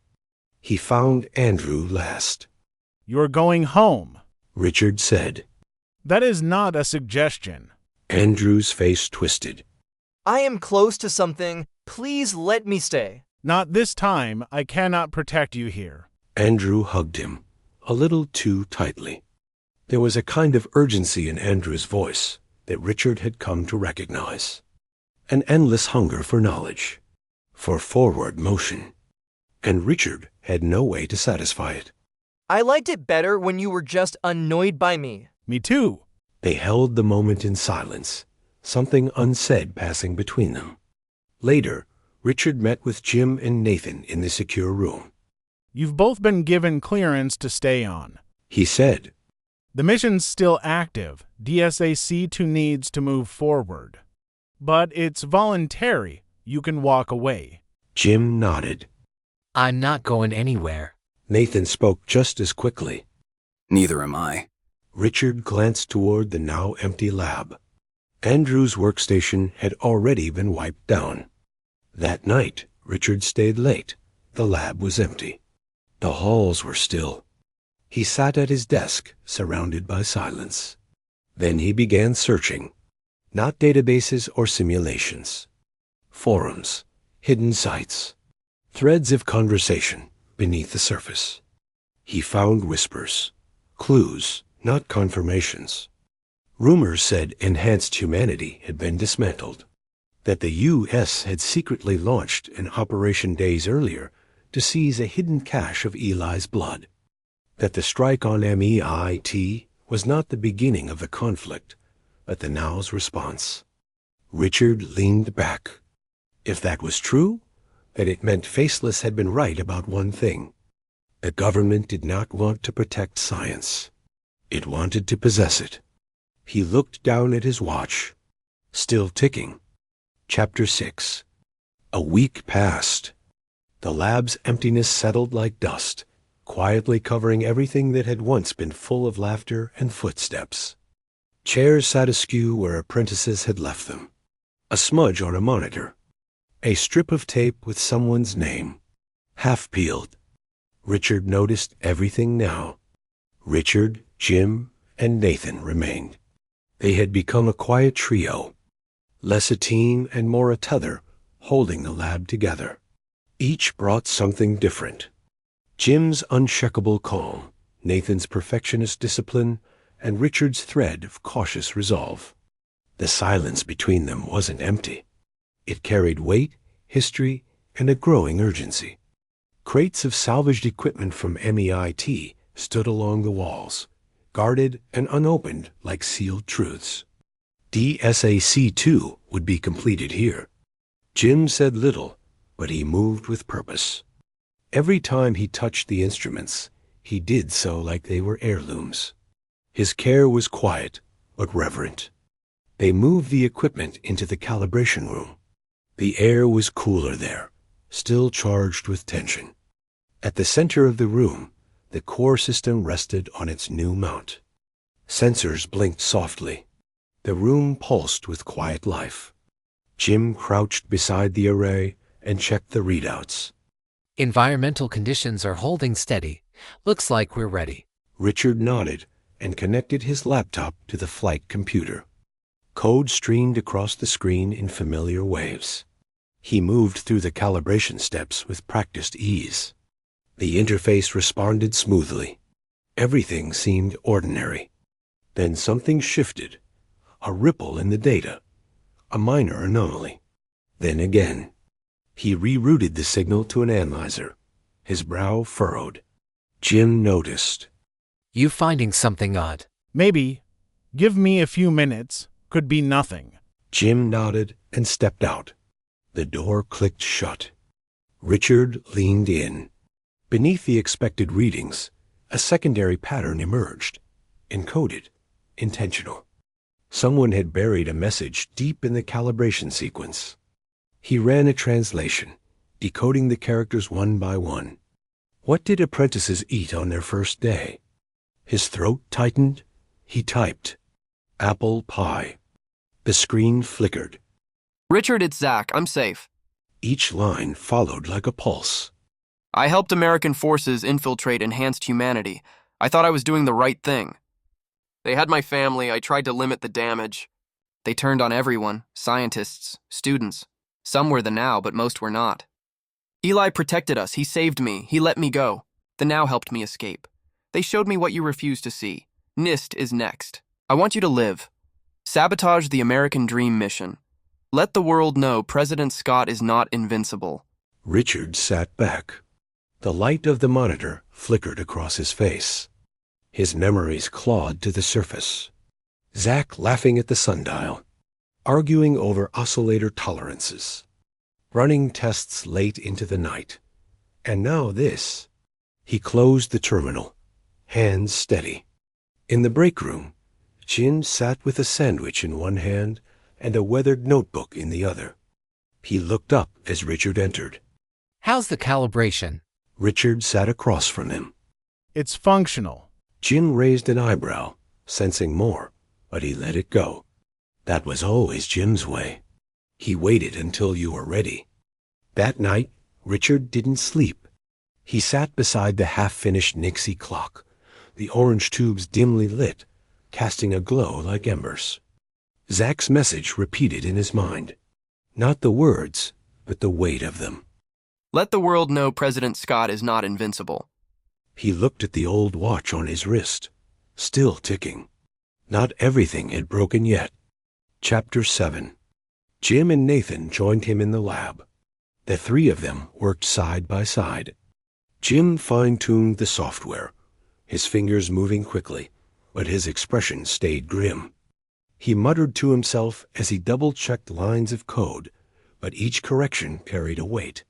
Speaker 1: He found Andrew last.
Speaker 3: You're going home,
Speaker 1: Richard said.
Speaker 3: That is not a suggestion.
Speaker 1: Andrew's face twisted.
Speaker 8: I am close to something. Please let me stay.
Speaker 3: Not this time. I cannot protect you here.
Speaker 1: Andrew hugged him, a little too tightly. There was a kind of urgency in Andrew's voice that Richard had come to recognize. An endless hunger for knowledge, for forward motion. And Richard had no way to satisfy it.
Speaker 8: I liked it better when you were just annoyed by me.
Speaker 3: Me too.
Speaker 1: They held the moment in silence, something unsaid passing between them. Later, Richard met with Jim and Nathan in the secure room.
Speaker 3: You've both been given clearance to stay on,
Speaker 1: He said.
Speaker 3: The mission's still active. DSA-C2 needs to move forward. But it's voluntary. You can walk away.
Speaker 1: Jim nodded.
Speaker 6: I'm not going anywhere.
Speaker 1: Nathan spoke just as quickly.
Speaker 7: Neither am I.
Speaker 1: Richard glanced toward the now empty lab. Andrew's workstation had already been wiped down. That night, Richard stayed late. The lab was empty. The halls were still. He sat at his desk, surrounded by silence. Then he began searching. Not databases or simulations. Forums, hidden sites, threads of conversation beneath the surface. He found whispers, clues, not confirmations. Rumors said enhanced humanity had been dismantled, that the U.S. had secretly launched an operation days earlier to seize a hidden cache of Eli's blood, that the strike on MEIT was not the beginning of the conflict, but the now's response. Richard leaned back. If that was true, then it meant Faceless had been right about one thing. The government did not want to protect science. It wanted to possess it. He looked down at his watch. Still ticking. Chapter 6. A week passed. The lab's emptiness settled like dust, quietly covering everything that had once been full of laughter and footsteps. Chairs sat askew where apprentices had left them. A smudge on a monitor. A strip of tape with someone's name. Half peeled. Richard noticed everything now. Richard, Jim, and Nathan remained. They had become a quiet trio. Less a team and more a tether, holding the lab together. Each brought something different. Jim's unshakable calm, Nathan's perfectionist discipline, and Richard's thread of cautious resolve. The silence between them wasn't empty. It carried weight, history, and a growing urgency. Crates of salvaged equipment from MEIT stood along the walls, guarded and unopened like sealed truths. DSA-C2 would be completed here. Jim said little, but he moved with purpose. Every time he touched the instruments, he did so like they were heirlooms. His care was quiet, but reverent. They moved the equipment into the calibration room. The air was cooler there, still charged with tension. At the center of the room, the core system rested on its new mount. Sensors blinked softly. The room pulsed with quiet life. Jim crouched beside the array and checked the readouts.
Speaker 6: Environmental conditions are holding steady. Looks like we're ready.
Speaker 1: Richard nodded and connected his laptop to the flight computer. Code streamed across the screen in familiar waves. He moved through the calibration steps with practiced ease. The interface responded smoothly. Everything seemed ordinary. Then something shifted. A ripple in the data. A minor anomaly. Then again. He rerouted the signal to an analyzer. His brow furrowed. Jim noticed.
Speaker 6: You finding something odd?
Speaker 3: Maybe. Give me a few minutes. Could be nothing.
Speaker 1: Jim nodded and stepped out. The door clicked shut. Richard leaned in. Beneath the expected readings, a secondary pattern emerged. Encoded. Intentional. Someone had buried a message deep in the calibration sequence. He ran a translation, decoding the characters one by one. What did apprentices eat on their first day? His throat tightened. He typed, "Apple pie." The screen flickered.
Speaker 9: Richard, it's Zach. I'm safe.
Speaker 1: Each line followed like a pulse.
Speaker 9: I helped American forces infiltrate enhanced humanity. I thought I was doing the right thing. They had my family. I tried to limit the damage. They turned on everyone, scientists, students. Some were the Now, but most were not. Eli protected us. He saved me. He let me go. The Now helped me escape. They showed me what you refuse to see. NIST is next. I want you to live. Sabotage the American Dream mission. Let the world know President Scott is not invincible.
Speaker 1: Richard sat back. The light of the monitor flickered across his face. His memories clawed to the surface. Zach laughing at the sundial, arguing over oscillator tolerances, running tests late into the night. And now this. He closed the terminal, hands steady. In the break room, Jim sat with a sandwich in one hand and a weathered notebook in the other. He looked up as Richard entered.
Speaker 6: How's the calibration?
Speaker 1: Richard sat across from him.
Speaker 3: It's functional.
Speaker 1: Jim raised an eyebrow, sensing more, but he let it go. That was always Jim's way. He waited until you were ready. That night, Richard didn't sleep. He sat beside the half-finished Nixie clock, the orange tubes dimly lit, casting a glow like embers. Zach's message repeated in his mind. Not the words, but the weight of them.
Speaker 9: Let the world know President Scott is not invincible.
Speaker 1: He looked at the old watch on his wrist, still ticking. Not everything had broken yet. Chapter 7. Jim and Nathan joined him in the lab. The three of them worked side by side. Jim fine-tuned the software, his fingers moving quickly, but his expression stayed grim. He muttered to himself as he double-checked lines of code, but each correction carried a weight,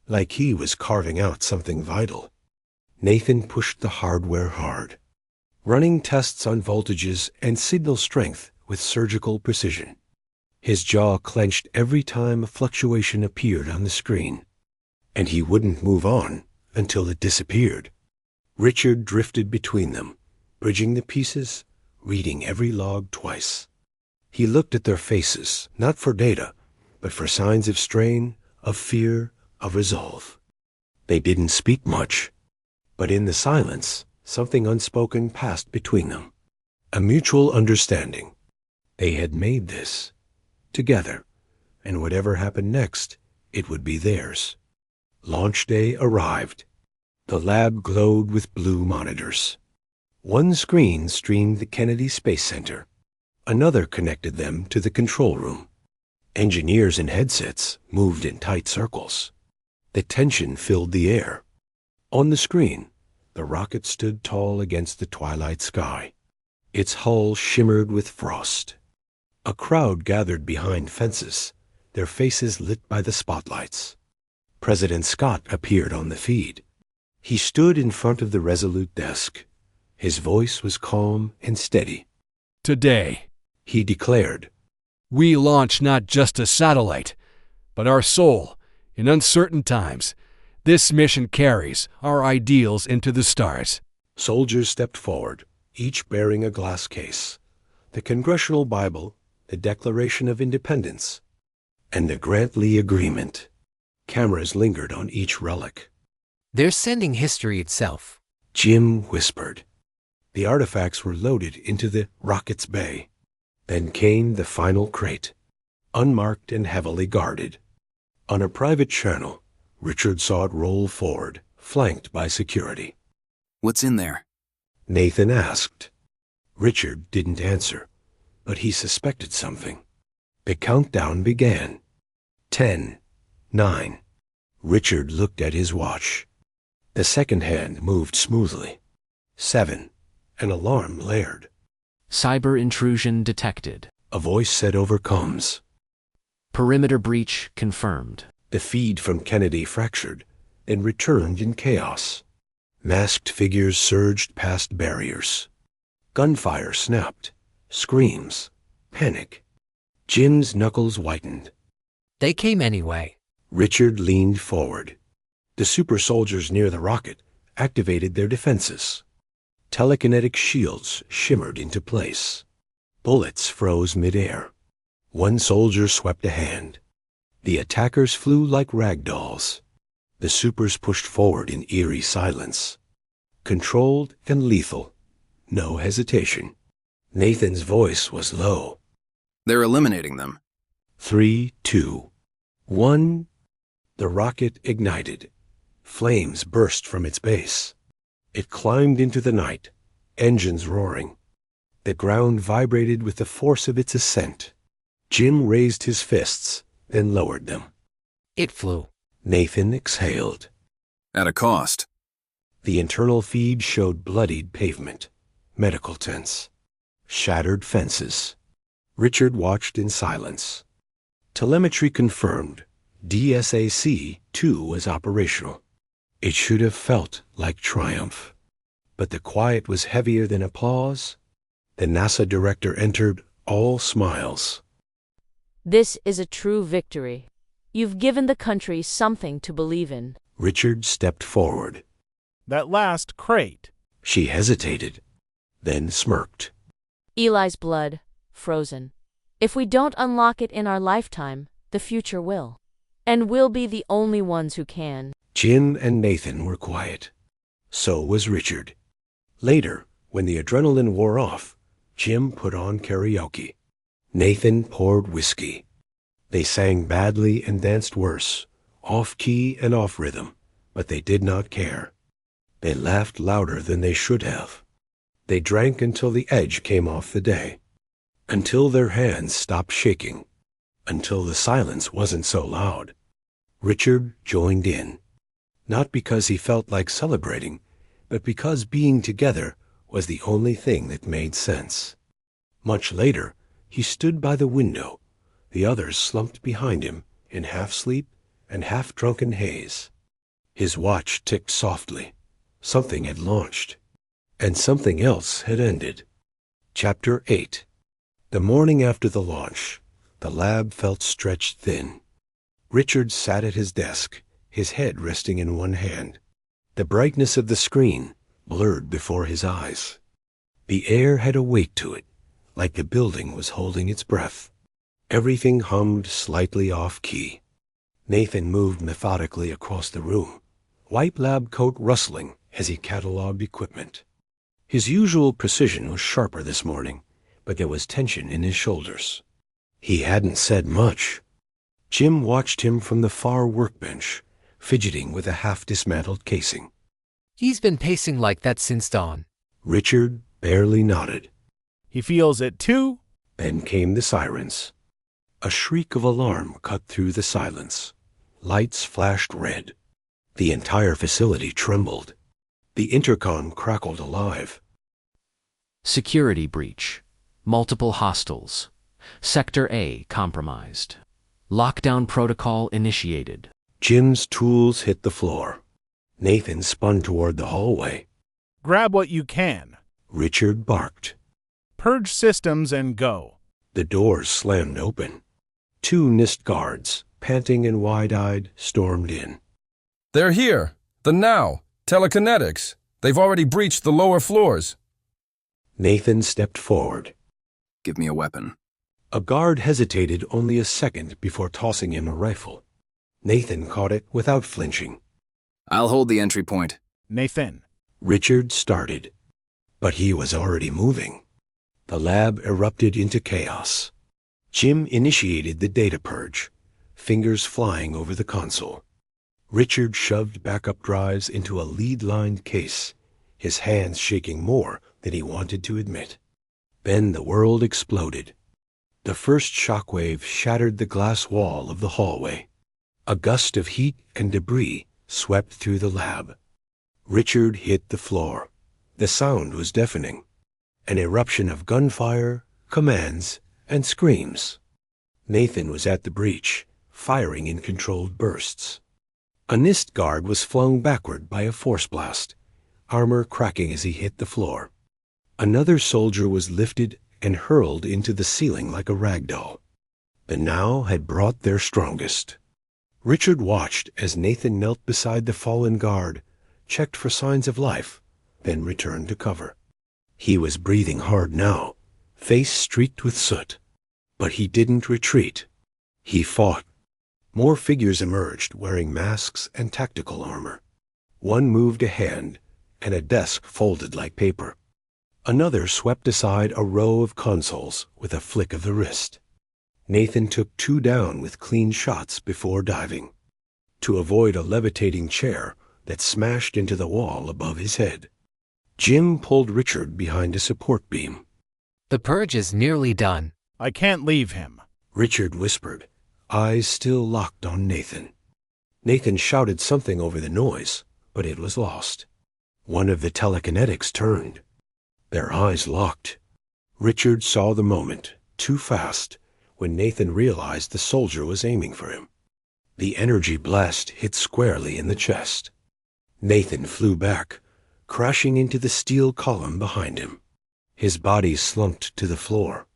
Speaker 1: like he was carving out something vital. Nathan pushed the hardware hard, running tests on voltages and signal strength with surgical precision. His jaw clenched every time a fluctuation appeared on the screen, and he wouldn't move on until it disappeared. Richard drifted between them, bridging the pieces, reading every log twice. He looked at their faces, not for data, but for signs of strain, of fear, of resolve. They didn't speak much, but in the silence, something unspoken passed between them. A mutual understanding. They had made this, together, and whatever happened next, it would be theirs. Launch day arrived. The lab glowed with blue monitors. One screen streamed the Kennedy Space Center. Another connected them to the control room. Engineers in headsets moved in tight circles. The tension filled the air. On the screen, the rocket stood tall against the twilight sky. Its hull shimmered with frost. A crowd gathered behind fences, their faces lit by the spotlights. President Scott appeared on the feed. He stood in front of the resolute desk. His voice was calm and steady.
Speaker 4: Today,
Speaker 1: He declared,
Speaker 4: we launch not just a satellite, but our soul. In uncertain times, this mission carries our ideals into the stars.
Speaker 1: Soldiers stepped forward, each bearing a glass case, the Congressional Bible, the Declaration of Independence, and the Grant-Lee Agreement. Cameras lingered on each relic.
Speaker 6: They're sending history itself.
Speaker 1: Jim whispered. The artifacts were loaded into the rocket's bay. Then came the final crate, unmarked and heavily guarded. On a private channel, Richard saw it roll forward, flanked by security.
Speaker 7: What's in there?
Speaker 1: Nathan asked. Richard didn't answer, but he suspected something. The countdown began. 10, 9. Richard looked at his watch. The second hand moved smoothly. 7. An alarm blared.
Speaker 12: Cyber intrusion detected.
Speaker 1: A voice said over comms.
Speaker 12: Perimeter breach confirmed.
Speaker 1: The feed from Kennedy fractured, then returned in chaos. Masked figures surged past barriers. Gunfire snapped. Screams. Panic. Jim's knuckles whitened.
Speaker 6: They came anyway.
Speaker 1: Richard leaned forward. The super soldiers near the rocket activated their defenses. Telekinetic shields shimmered into place. Bullets froze midair. One soldier swept a hand. The attackers flew like rag dolls. The supers pushed forward in eerie silence. Controlled and lethal. No hesitation. Nathan's voice was low.
Speaker 7: They're eliminating them.
Speaker 1: 3, 2, 1. The rocket ignited. Flames burst from its base. It climbed into the night, engines roaring. The ground vibrated with the force of its ascent. Jim raised his fists, then lowered them.
Speaker 6: It flew.
Speaker 1: Nathan exhaled.
Speaker 7: At a cost.
Speaker 1: The internal feed showed bloodied pavement, medical tents, shattered fences. Richard watched in silence. Telemetry confirmed. DSAC-2 was operational. It should have felt like triumph. But the quiet was heavier than applause. The NASA director entered, all smiles.
Speaker 5: This is a true victory. You've given the country something to believe in.
Speaker 1: Richard stepped forward.
Speaker 3: That last crate.
Speaker 1: She hesitated, then smirked.
Speaker 5: Eli's blood, frozen. If we don't unlock it in our lifetime, the future will. And we'll be the only ones who can.
Speaker 1: Jim and Nathan were quiet. So was Richard. Later, when the adrenaline wore off, Jim put on karaoke. Nathan poured whiskey. They sang badly and danced worse, off-key and off-rhythm, but they did not care. They laughed louder than they should have. They drank until the edge came off the day, until their hands stopped shaking, until the silence wasn't so loud. Richard joined in, not because he felt like celebrating, but because being together was the only thing that made sense. Much later, he stood by the window. The others slumped behind him in half-sleep and half-drunken haze. His watch ticked softly. Something had launched, and something else had ended. Chapter 8. The morning after the launch, the lab felt stretched thin. Richard sat at his desk, his head resting in one hand. The brightness of the screen blurred before his eyes. The air had a weight to it, like the building was holding its breath. Everything hummed slightly off-key. Nathan moved methodically across the room, white lab coat rustling as he catalogued equipment. His usual precision was sharper this morning, but there was tension in his shoulders. He hadn't said much. Jim watched him from the far workbench, fidgeting with a half-dismantled casing.
Speaker 6: He's been pacing like that since dawn.
Speaker 1: Richard barely nodded.
Speaker 3: He feels it too?
Speaker 1: Then came the sirens. A shriek of alarm cut through the silence. Lights flashed red. The entire facility trembled. The intercom crackled alive.
Speaker 12: Security breach. Multiple hostiles. Sector A compromised. Lockdown protocol initiated.
Speaker 1: Jim's tools hit the floor. Nathan spun toward the hallway.
Speaker 3: Grab what you can.
Speaker 1: Richard barked.
Speaker 3: Purge systems and go.
Speaker 1: The doors slammed open. 2 NIST guards, panting and wide-eyed, stormed in.
Speaker 13: They're here. The now. Telekinetics. They've already breached the lower floors.
Speaker 1: Nathan stepped forward.
Speaker 7: Give me a weapon.
Speaker 1: A guard hesitated only a second before tossing him a rifle. Nathan caught it without flinching.
Speaker 7: I'll hold the entry point.
Speaker 3: Nathan.
Speaker 1: Richard started, but he was already moving. The lab erupted into chaos. Jim initiated the data purge, fingers flying over the console. Richard shoved backup drives into a lead-lined case, his hands shaking more than he wanted to admit. Then the world exploded. The first shockwave shattered the glass wall of the hallway. A gust of heat and debris swept through the lab. Richard hit the floor. The sound was deafening. An eruption of gunfire, commands, and screams. Nathan was at the breach, firing in controlled bursts. A NIST guard was flung backward by a force blast, armor cracking as he hit the floor. Another soldier was lifted and hurled into the ceiling like a rag doll. The now had brought their strongest. Richard watched as Nathan knelt beside the fallen guard, checked for signs of life, then returned to cover. He was breathing hard now, face streaked with soot. But he didn't retreat. He fought. More figures emerged, wearing masks and tactical armor. One moved a hand, and a desk folded like paper. Another swept aside a row of consoles with a flick of the wrist. Nathan took 2 down with clean shots before diving, to avoid a levitating chair that smashed into the wall above his head. Jim pulled Richard behind a support beam.
Speaker 6: The purge is nearly done.
Speaker 3: I can't leave him.
Speaker 1: Richard whispered, eyes still locked on Nathan. Nathan shouted something over the noise, but it was lost. One of the telekinetics turned. Their eyes locked. Richard saw the moment, too fast, when Nathan realized the soldier was aiming for him. The energy blast hit squarely in the chest. Nathan flew back, crashing into the steel column behind him. His body slumped to the floor.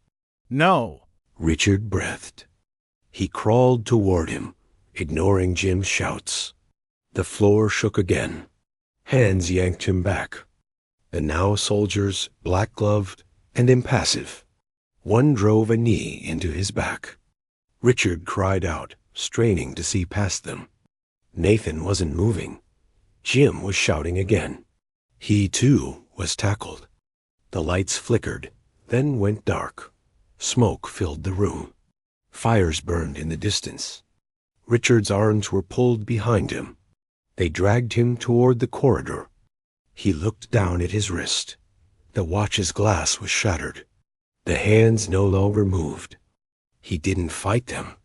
Speaker 3: No.
Speaker 1: Richard breathed. He crawled toward him, ignoring Jim's shouts. The floor shook again. Hands yanked him back. The now soldiers, black-gloved and impassive. One drove a knee into his back. Richard cried out, straining to see past them. Nathan wasn't moving. Jim was shouting again. He, too, was tackled. The lights flickered, then went dark. Smoke filled the room. Fires burned in the distance. Richard's arms were pulled behind him. They dragged him toward the corridor. He looked down at his wrist. The watch's glass was shattered. The hands no longer moved. He didn't fight them.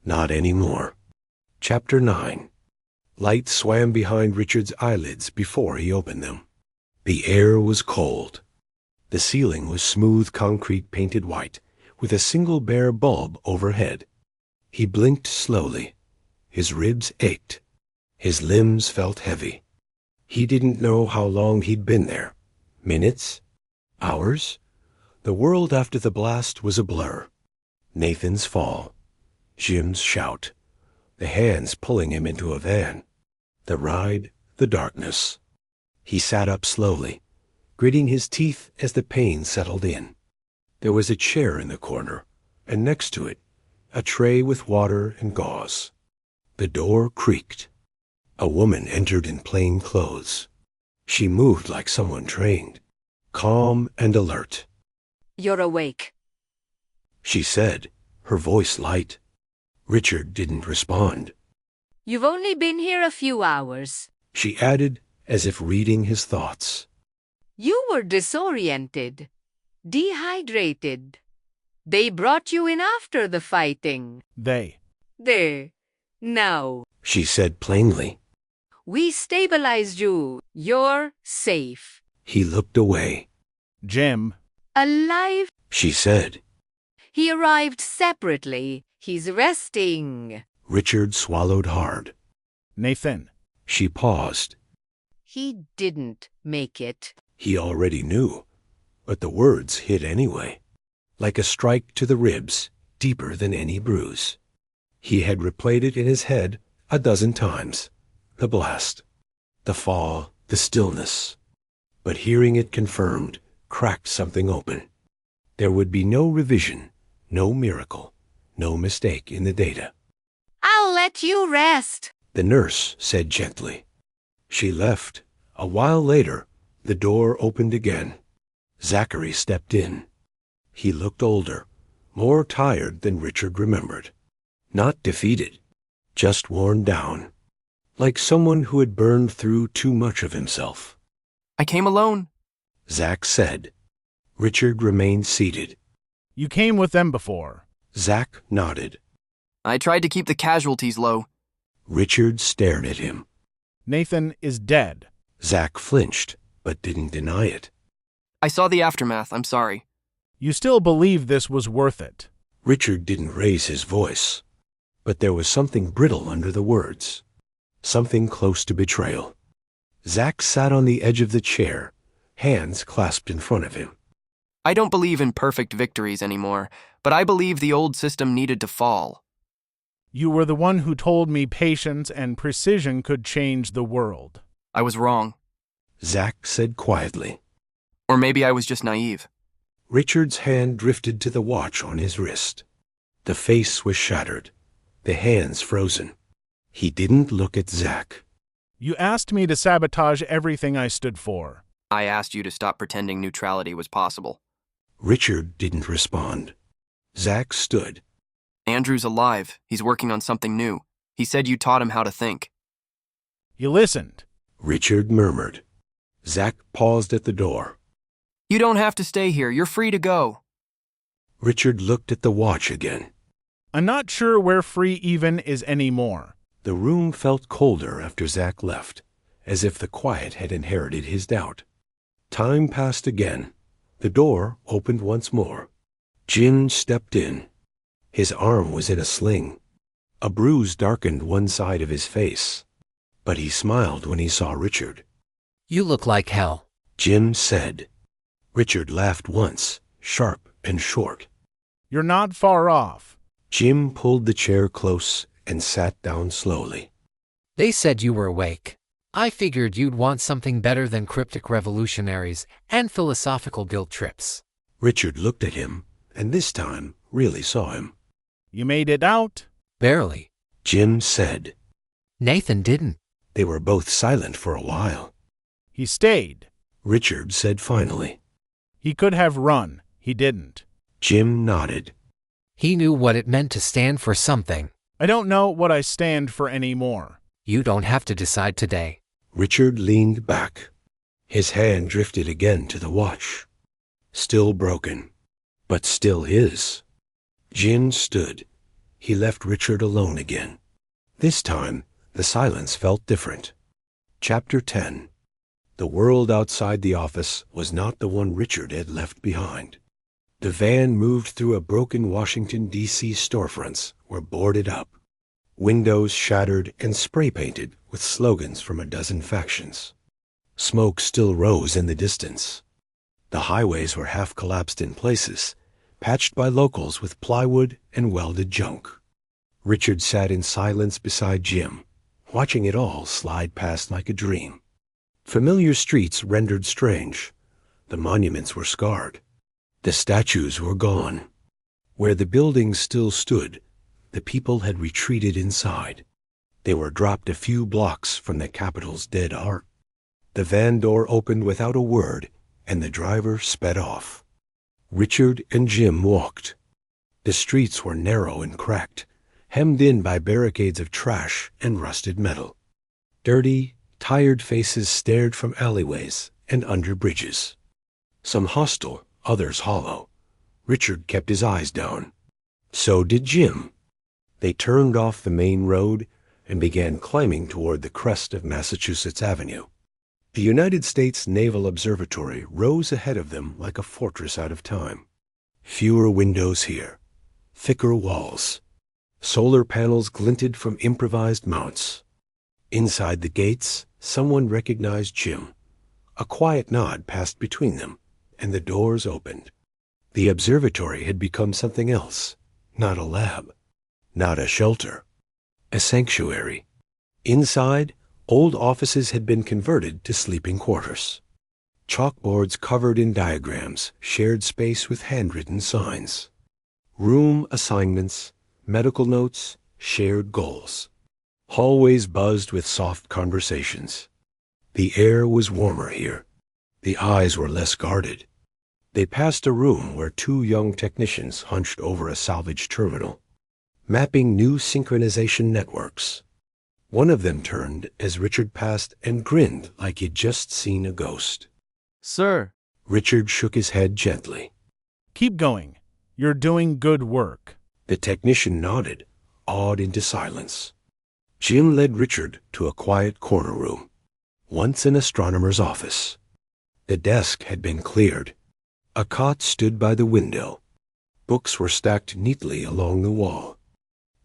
Speaker 1: Not anymore. Chapter 9. Light swam behind Richard's eyelids before he opened them. The air was cold. The ceiling was smooth concrete painted white, with a single bare bulb overhead. He blinked slowly. His ribs ached. His limbs felt heavy. He didn't know how long he'd been there. Minutes? Hours? The world after the blast was a blur. Nathan's fall. Jim's shout. The hands pulling him into a van. The ride, the darkness. He sat up slowly, gritting his teeth as the pain settled in. There was a chair in the corner, and next to it, a tray with water and gauze. The door creaked. A woman entered in plain clothes. She moved like someone trained, calm and alert.
Speaker 14: You're awake,
Speaker 1: she said, her voice light. Richard didn't respond.
Speaker 14: You've only been here a few hours,
Speaker 1: she added, as if reading his thoughts.
Speaker 14: You were disoriented, dehydrated. They brought you in after the fighting.
Speaker 3: They.
Speaker 14: There. Now.
Speaker 1: She said plainly.
Speaker 14: We stabilized you. You're safe.
Speaker 1: He looked away.
Speaker 3: Jim.
Speaker 14: Alive,
Speaker 1: she said.
Speaker 14: He arrived separately. He's resting.
Speaker 1: Richard swallowed hard.
Speaker 3: Nathan.
Speaker 1: She paused.
Speaker 14: He didn't make it.
Speaker 1: He already knew, but the words hit anyway, like a strike to the ribs, deeper than any bruise. He had replayed it in his head a dozen times. The blast, the fall, the stillness. But hearing it confirmed cracked something open. There would be no revision, no miracle, no mistake in the data.
Speaker 14: I'll let you rest.
Speaker 1: The nurse said gently. She left. A while later, the door opened again. Zachary stepped in. He looked older, more tired than Richard remembered. Not defeated, just worn down, like someone who had burned through too much of himself.
Speaker 9: I came alone,
Speaker 1: Zach said. Richard remained seated.
Speaker 3: You came with them before.
Speaker 1: Zach nodded.
Speaker 9: I tried to keep the casualties low.
Speaker 1: Richard stared at him.
Speaker 3: Nathan is dead.
Speaker 1: Zach flinched, but didn't deny it.
Speaker 9: I saw the aftermath, I'm sorry.
Speaker 3: You still believe this was worth it.
Speaker 1: Richard didn't raise his voice, but there was something brittle under the words, something close to betrayal. Zach sat on the edge of the chair, hands clasped in front of him.
Speaker 9: I don't believe in perfect victories anymore, but I believe the old system needed to fall.
Speaker 3: You were the one who told me patience and precision could change the world.
Speaker 9: I was wrong.
Speaker 1: Zach said quietly.
Speaker 9: Or maybe I was just naive.
Speaker 1: Richard's hand drifted to the watch on his wrist. The face was shattered, the hands frozen. He didn't look at Zach.
Speaker 3: You asked me to sabotage everything I stood for.
Speaker 9: I asked you to stop pretending neutrality was possible.
Speaker 1: Richard didn't respond. Zach stood.
Speaker 9: Andrew's alive. He's working on something new. He said you taught him how to think.
Speaker 3: You listened.
Speaker 1: Richard murmured. Zach paused at the door.
Speaker 9: You don't have to stay here. You're free to go.
Speaker 1: Richard looked at the watch again.
Speaker 3: I'm not sure where free even is anymore.
Speaker 1: The room felt colder after Zach left, as if the quiet had inherited his doubt. Time passed again. The door opened once more. Jim stepped in. His arm was in a sling. A bruise darkened one side of his face, but he smiled when he saw Richard.
Speaker 6: You look like hell,
Speaker 1: Jim said. Richard laughed once, sharp and short.
Speaker 3: You're not far off.
Speaker 1: Jim pulled the chair close and sat down slowly.
Speaker 6: They said you were awake. I figured you'd want something better than cryptic revolutionaries and philosophical guilt trips.
Speaker 1: Richard looked at him, and this time really saw him.
Speaker 3: You made it out?
Speaker 6: Barely,
Speaker 1: Jim said.
Speaker 6: Nathan didn't.
Speaker 1: They were both silent for a while.
Speaker 3: He stayed.
Speaker 1: Richard said finally.
Speaker 3: He could have run. He didn't.
Speaker 1: Jim nodded.
Speaker 6: He knew what it meant to stand for something.
Speaker 3: I don't know what I stand for anymore.
Speaker 6: You don't have to decide today.
Speaker 1: Richard leaned back. His hand drifted again to the watch. Still broken, but still his. Jim stood. He left Richard alone again. This time, the silence felt different. Chapter 10. The world outside the office was not the one Richard had left behind. The van moved through a broken Washington, D.C. storefronts were boarded up. Windows shattered and spray-painted with slogans from a dozen factions. Smoke still rose in the distance. The highways were half collapsed in places, patched by locals with plywood and welded junk. Richard sat in silence beside Jim, watching it all slide past like a dream. Familiar streets rendered strange. The monuments were scarred. The statues were gone. Where the buildings still stood, the people had retreated inside. They were dropped a few blocks from the Capitol's dead heart. The van door opened without a word, and the driver sped off. Richard and Jim walked. The streets were narrow and cracked, hemmed in by barricades of trash and rusted metal. Dirty, tired faces stared from alleyways and under bridges. Some hostile, others hollow. Richard kept his eyes down. So did Jim. They turned off the main road and began climbing toward the crest of Massachusetts Avenue. The United States Naval Observatory rose ahead of them like a fortress out of time. Fewer windows here, thicker walls. Solar panels glinted from improvised mounts. Inside the gates, someone recognized Jim. A quiet nod passed between them, and the doors opened. The observatory had become something else. Not a lab. Not a shelter. A sanctuary. Inside, old offices had been converted to sleeping quarters. Chalkboards covered in diagrams shared space with handwritten signs. Room assignments, medical notes, shared goals. Hallways buzzed with soft conversations. The air was warmer here. The eyes were less guarded. They passed a room where two young technicians hunched over a salvage terminal, mapping new synchronization networks. One of them turned as Richard passed and grinned like he'd just seen a ghost.
Speaker 15: Sir.
Speaker 1: Richard shook his head gently.
Speaker 3: Keep going. You're doing good work.
Speaker 1: The technician nodded, awed into silence. Jim led Richard to a quiet corner room, once an astronomer's office. The desk had been cleared. A cot stood by the window. Books were stacked neatly along the wall.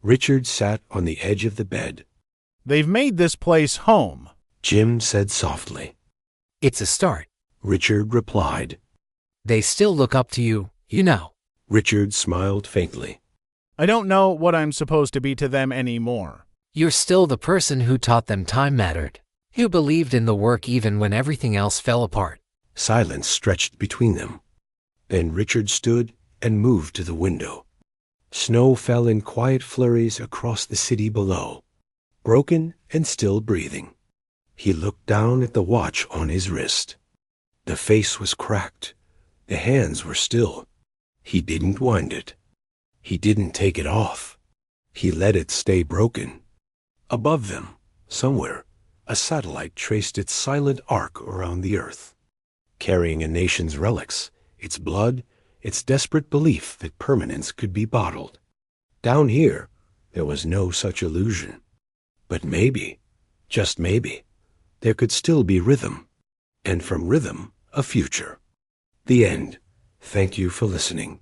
Speaker 1: Richard sat on the edge of the bed.
Speaker 3: They've made this place home,
Speaker 1: Jim said softly.
Speaker 6: It's a start,
Speaker 1: Richard replied.
Speaker 6: They still look up to you, you know.
Speaker 1: Richard smiled faintly.
Speaker 3: I don't know what I'm supposed to be to them anymore.
Speaker 6: You're still the person who taught them time mattered. You believed in the work even when everything else fell apart.
Speaker 1: Silence stretched between them. Then Richard stood and moved to the window. Snow fell in quiet flurries across the city below, broken and still breathing. He looked down at the watch on his wrist. The face was cracked. The hands were still. He didn't wind it. He didn't take it off. He let it stay broken. Above them, somewhere, a satellite traced its silent arc around the earth, carrying a nation's relics, its blood, its desperate belief that permanence could be bottled. Down here, there was no such illusion. But maybe, just maybe, there could still be rhythm, and from rhythm, a future. The end. Thank you for listening.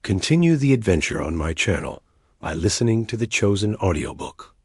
Speaker 1: Continue the adventure on my channel by listening to the chosen audiobook.